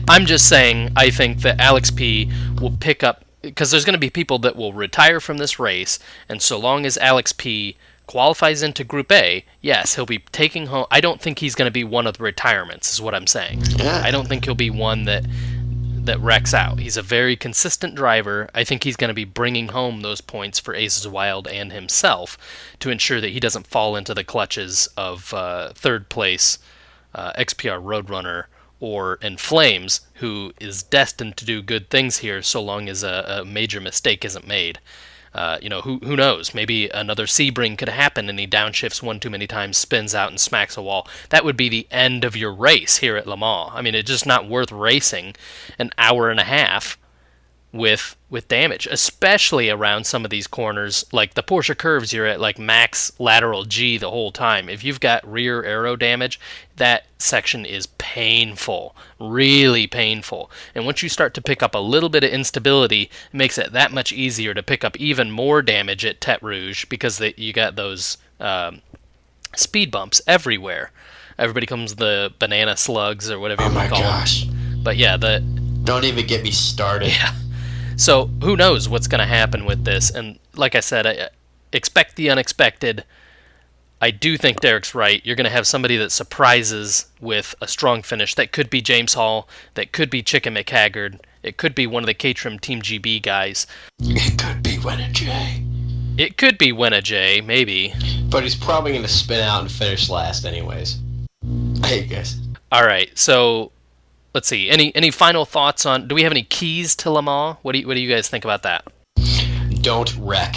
I'm just saying I think that Alex P will pick up, because there's going to be people that will retire from this race, and so long as Alex P qualifies into Group A, yes, he'll be taking home. I don't think he's going to be one of the retirements, is what I'm saying. Yeah. I don't think he'll be one that wrecks out. He's a very consistent driver. I think he's going to be bringing home those points for Aces Wild and himself to ensure that he doesn't fall into the clutches of third place XPR Roadrunner or in Flames, who is destined to do good things here so long as a major mistake isn't made. Who knows? Maybe another Sebring could happen and he downshifts one too many times, spins out and smacks a wall. That would be the end of your race here at Le Mans. I mean, it's just not worth racing an hour and a half with damage, especially around some of these corners. Like the Porsche curves, you're at like max lateral G the whole time. If you've got rear aero damage, that section is painful, really painful. And once you start to pick up a little bit of instability, it makes it that much easier to pick up even more damage at Tête Rouge because you got those speed bumps everywhere. Everybody comes the banana slugs or whatever Oh you my want to call gosh. them. But yeah, Don't even get me started. yeah. So who knows what's going to happen with this? And like I said, I expect the unexpected. I do think Derek's right. You're going to have somebody that surprises with a strong finish. That could be James Hall. That could be Chicken McHaggard. It could be one of the Caterham Team GB guys. It could be WennaJ. It could be WennaJ, maybe. But he's probably going to spin out and finish last anyways. Hey, guys. All right, so let's see. Any final thoughts on? Do we have any keys to Le Mans? What do you guys think about that? Don't wreck.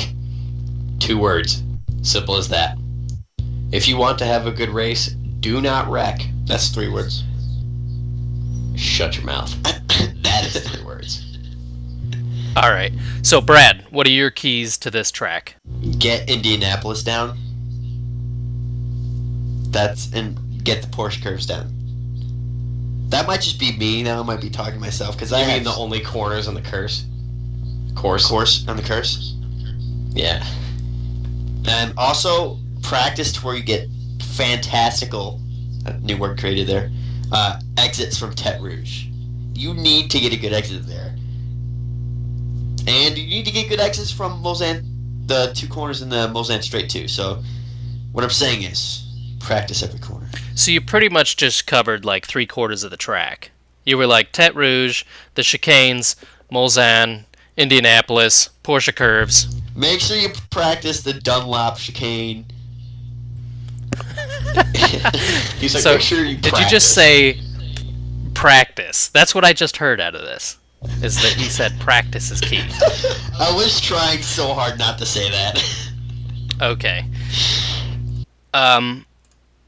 2 words. Simple as that. If you want to have a good race, do not wreck. That's 3 words. Shut your mouth. That is 3 words. All right. So Brad, what are your keys to this track? Get Indianapolis down. And get the Porsche curves down. That might just be me now. I might be talking to myself because I You mean have the only corners on the course on the curse. Yeah. And also practice to where you get fantastical, a new word created there, exits from Tete Rouge. You need to get a good exit there. And you need to get good exits from Lausanne, the 2 corners in the Lausanne straight too. So what I'm saying is practice every corner. So you pretty much just covered like 3/4 of the track. You were like Tete Rouge, the chicanes, Mulsanne, Indianapolis, Porsche curves. Make sure you practice the Dunlop chicane. He's like, So, make sure you did practice. you just say practice? That's what I just heard out of this. Is that he said practice is key. I was trying so hard not to say that. Okay.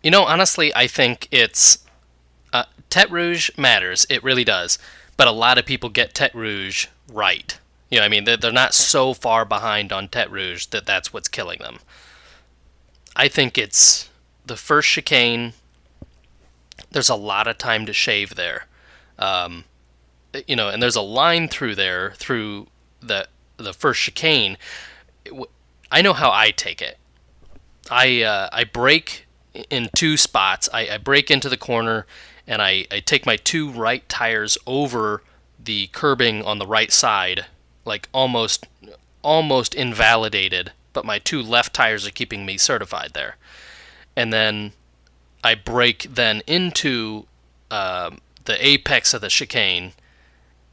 Honestly, I think it's Tete Rouge matters. It really does. But a lot of people get Tete Rouge right. You know, I mean, they're not so far behind on Tete Rouge that that's what's killing them. I think it's the first chicane. There's a lot of time to shave there. And there's a line through there, through the first chicane. I know how I take it. I brake in 2 spots. I brake into the corner, and I take my 2 right tires over the curbing on the right side, like almost invalidated, but my 2 left tires are keeping me certified there. And then I brake then into the apex of the chicane,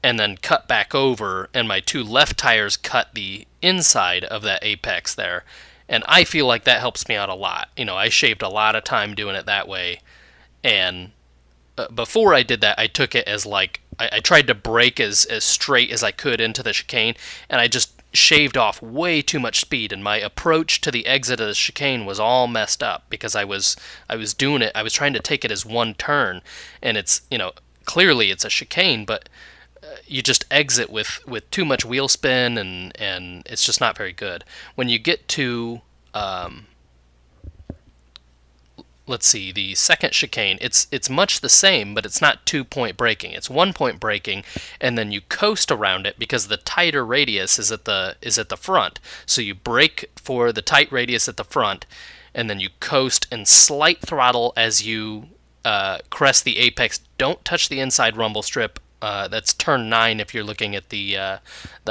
and then cut back over, and my 2 left tires cut the inside of that apex there. And I feel like that helps me out a lot. I shaved a lot of time doing it that way. And before I did that, I took it as like, I tried to brake as straight as I could into the chicane, and I just shaved off way too much speed, and my approach to the exit of the chicane was all messed up because I was doing it. I was trying to take it as one turn, and it's, clearly it's a chicane, but you just exit with too much wheel spin, and it's just not very good. When you get to, let's see, the second chicane, it's much the same, but it's not 2-point braking. It's 1-point braking, and then you coast around it because the tighter radius is at the front. So you brake for the tight radius at the front, and then you coast and slight throttle as you crest the apex. Don't touch the inside rumble strip. That's turn 9 if you're looking at the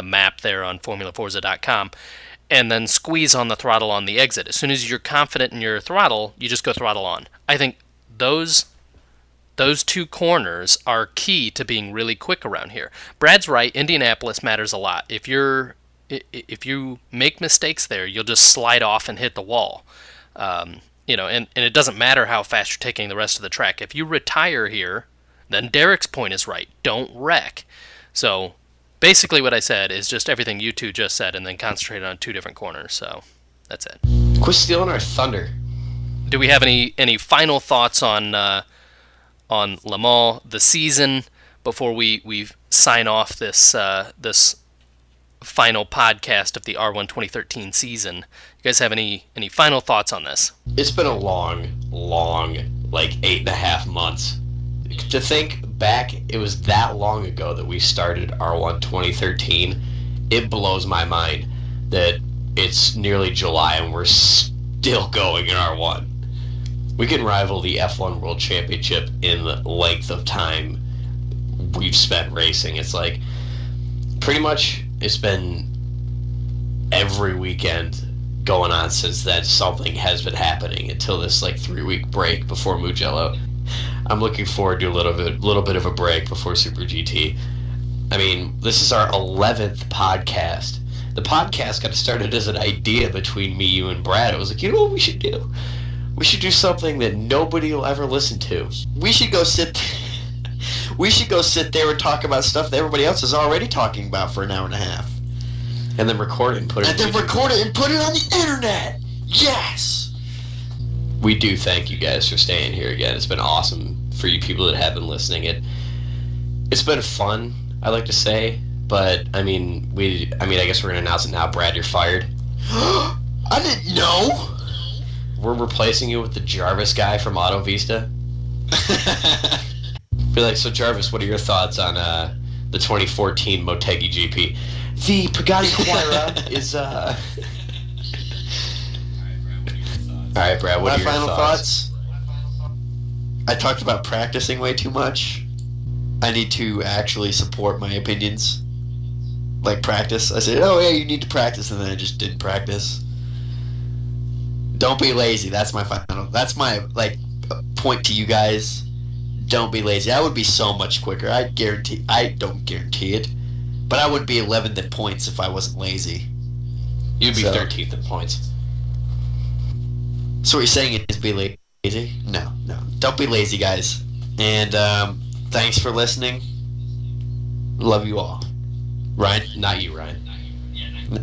map there on formulaforza.com. And then squeeze on the throttle on the exit. As soon as you're confident in your throttle, you just go throttle on. I think those 2 corners are key to being really quick around here. Brad's right, Indianapolis matters a lot. If you make mistakes there, you'll just slide off and hit the wall. And it doesn't matter how fast you're taking the rest of the track. If you retire here, then Derek's point is right. Don't wreck. So basically what I said is just everything you 2 just said, and then concentrate on 2 different corners. So that's it. Quit stealing our thunder. Do we have any final thoughts on Le Mans, the season, before we sign off this final podcast of the R1 2013 season? You guys have any final thoughts on this? It's been a long, like 8.5 months. To think back, it was that long ago that we started R1 2013. It blows my mind that it's nearly July and we're still going in R1. we can rival the F1 World Championship in the length of time we've spent racing. It's like, pretty much, it's been every weekend going on since then. Something has been happening until this 3-week break before Mugello. I'm looking forward to a little bit of a break before Super GT. I mean, this is our 11th podcast. The podcast got started as an idea between me, you, and Brad. It was like, you know what we should do? We should do something that nobody will ever listen to. We should go sit there and talk about stuff that everybody else is already talking about for an hour and a half. And then record it and put it on the internet. Yes. We do thank you guys for staying here again. It's been awesome for you people that have been listening. It's been fun, I like to say, but I guess we're gonna announce it now. Brad, you're fired. I didn't know. We're replacing you with the Jarvis guy from Auto Vista. Be like, so Jarvis, what are your thoughts on the 2014 Motegi GP? The Pagani Huayra is All right, Brad, what are your final thoughts? I talked about practicing way too much. I need to actually support my opinions. Like practice. I said, oh yeah, you need to practice, and then I just didn't practice. Don't be lazy. That's my point to you guys. Don't be lazy. I would be so much quicker. I don't guarantee it, but I would be 11th in points if I wasn't lazy. You'd be 13th in points. So what you're saying is be lazy? No. Don't be lazy, guys. And thanks for listening. Love you all. Ryan? Not you, Ryan.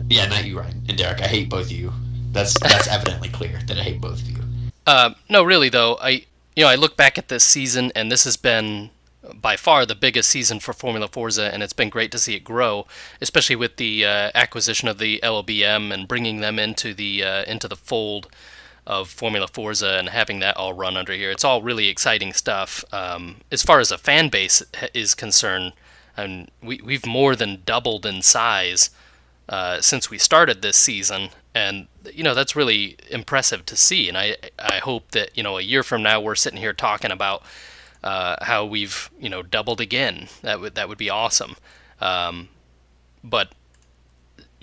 Yeah, not you, Ryan. And Derek, I hate both of you. That's evidently clear that I hate both of you. No, really though, I look back at this season, and this has been by far the biggest season for Formula Forza, and it's been great to see it grow, especially with the acquisition of the LLBM and bringing them into the fold of Formula Forza and having that all run under here. It's all really exciting stuff. As far as a fan base is concerned, and we've more than doubled in size since we started this season, and that's really impressive to see. And I hope that a year from now we're sitting here talking about how we've doubled again. That would be awesome. But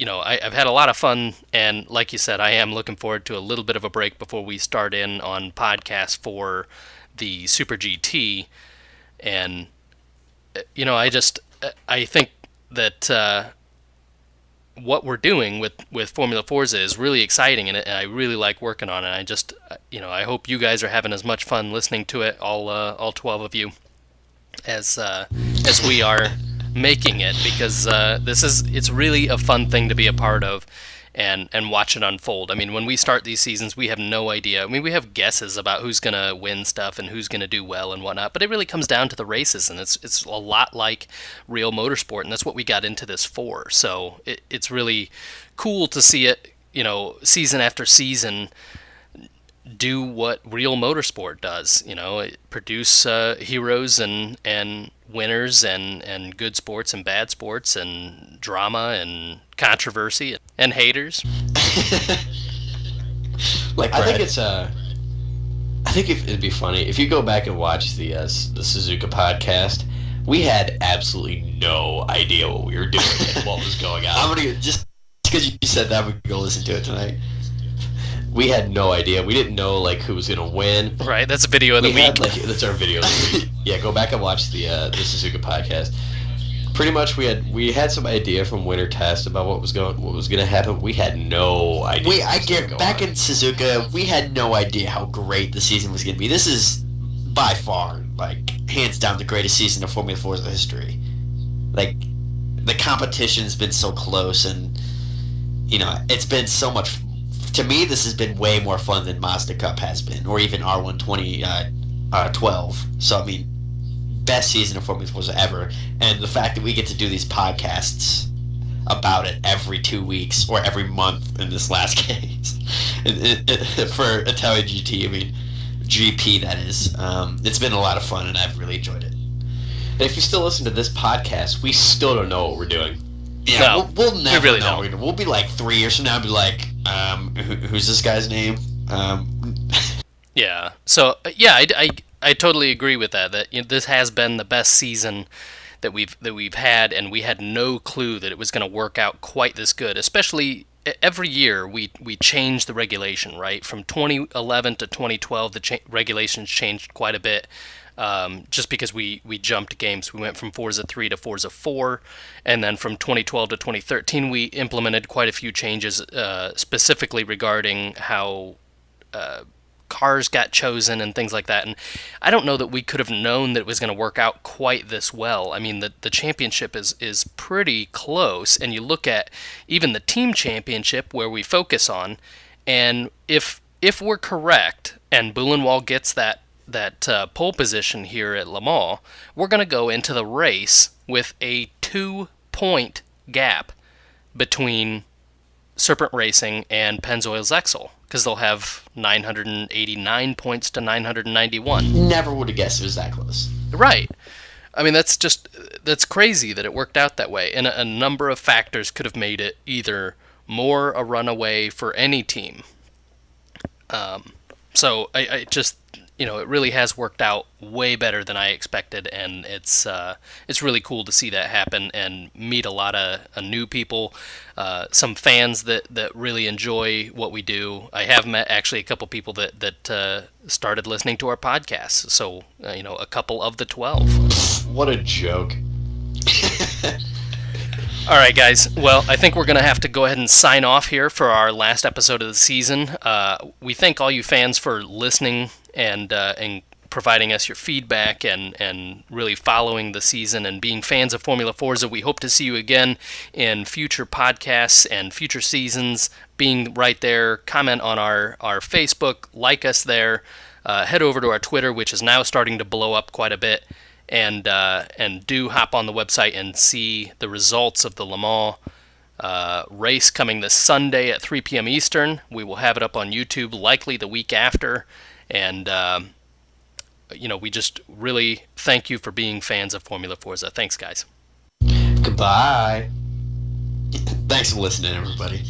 I've had a lot of fun, and like you said, I am looking forward to a little bit of a break before we start in on podcast for the Super GT. And I think that what we're doing with Formula Forza is really exciting, and I really like working on it. I hope you guys are having as much fun listening to it, all 12 of you, as we are making it, because it's really a fun thing to be a part of and watch it unfold. I mean, when we start these seasons, we have no idea. I mean, we have guesses about who's going to win stuff and who's going to do well and whatnot, but it really comes down to the races, and it's a lot like real motorsport, and that's what we got into this for. So it's really cool to see it, season after season, do what real motorsport does. Produce heroes and winners and good sports and bad sports and drama and controversy and haters. I think it'd be funny if you go back and watch the Suzuka podcast. We had absolutely no idea what we were doing and what was going on. I'm gonna just because you said that, we could go listen to it tonight. We had no idea. We didn't know who was gonna win. Right, that's a video of the week. That's our video of the week. Yeah, go back and watch the Suzuka podcast. Pretty much, we had some idea from Winter Test about what was gonna happen. We had no idea. Back in Suzuka, we had no idea how great the season was gonna be. This is by far, hands down, the greatest season of Formula Forza history. The competition's been so close, and it's been so much. To me, this has been way more fun than Mazda Cup has been, or even R1 2012. So, I mean, best season of Formula Forza ever. And the fact that we get to do these podcasts about it every 2 weeks, or every month in this last case, for Italian GT, I mean, GP that is, it's been a lot of fun, and I've really enjoyed it. And if you still listen to this podcast, we still don't know what we're doing. Yeah, no, we'll never really know. don't. We'll be 3 years from now, and be like, who's this guy's name? Yeah. So I totally agree with that. That this has been the best season that we've had, and we had no clue that it was going to work out quite this good. Especially every year we change the regulation, right? From 2011 to 2012, the regulations changed quite a bit. Just because we jumped games. We went from Forza 3 to Forza 4, and then from 2012 to 2013 we implemented quite a few changes, specifically regarding how cars got chosen and things like that. And I don't know that we could have known that it was going to work out quite this well. I mean, the championship is pretty close, and you look at even the team championship where we focus on, and if we're correct and Buhlenwald gets that pole position here at Le Mans, we're going to go into the race with a 2-point gap between Serpent Racing and Pennzoil's Exel, because they'll have 989 points to 991. Never would have guessed it was that close. Right. I mean, that's crazy that it worked out that way, and a number of factors could have made it either more a runaway for any team. So I just, it really has worked out way better than I expected, and it's really cool to see that happen and meet a lot of new people, some fans that really enjoy what we do. I have met actually a couple people that started listening to our podcast, so a couple of the 12. What a joke. All right, guys. Well, I think we're going to have to go ahead and sign off here for our last episode of the season. We thank all you fans for listening and providing us your feedback and really following the season and being fans of Formula Forza. We hope to see you again in future podcasts and future seasons. Being right there, comment on our Facebook, like us there, head over to our Twitter, which is now starting to blow up quite a bit. And do hop on the website and see the results of the Le Mans race coming this Sunday at 3 p.m. Eastern. We will have it up on YouTube likely the week after. And, we just really thank you for being fans of Formula Forza. Thanks, guys. Goodbye. Thanks for listening, everybody.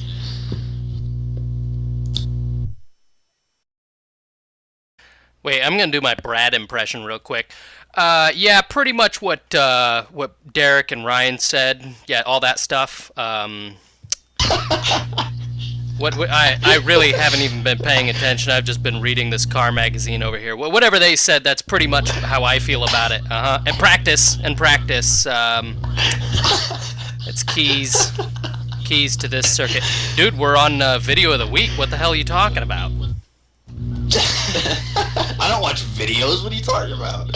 Wait, I'm going to do my Brad impression real quick. Yeah, pretty much what Derek and Ryan said. Yeah, all that stuff. I really haven't even been paying attention. I've just been reading this car magazine over here. Whatever they said, that's pretty much how I feel about it. And practice. It's keys to this circuit. Dude, we're on Video of the Week. What the hell are you talking about? I don't watch videos. What are you talking about?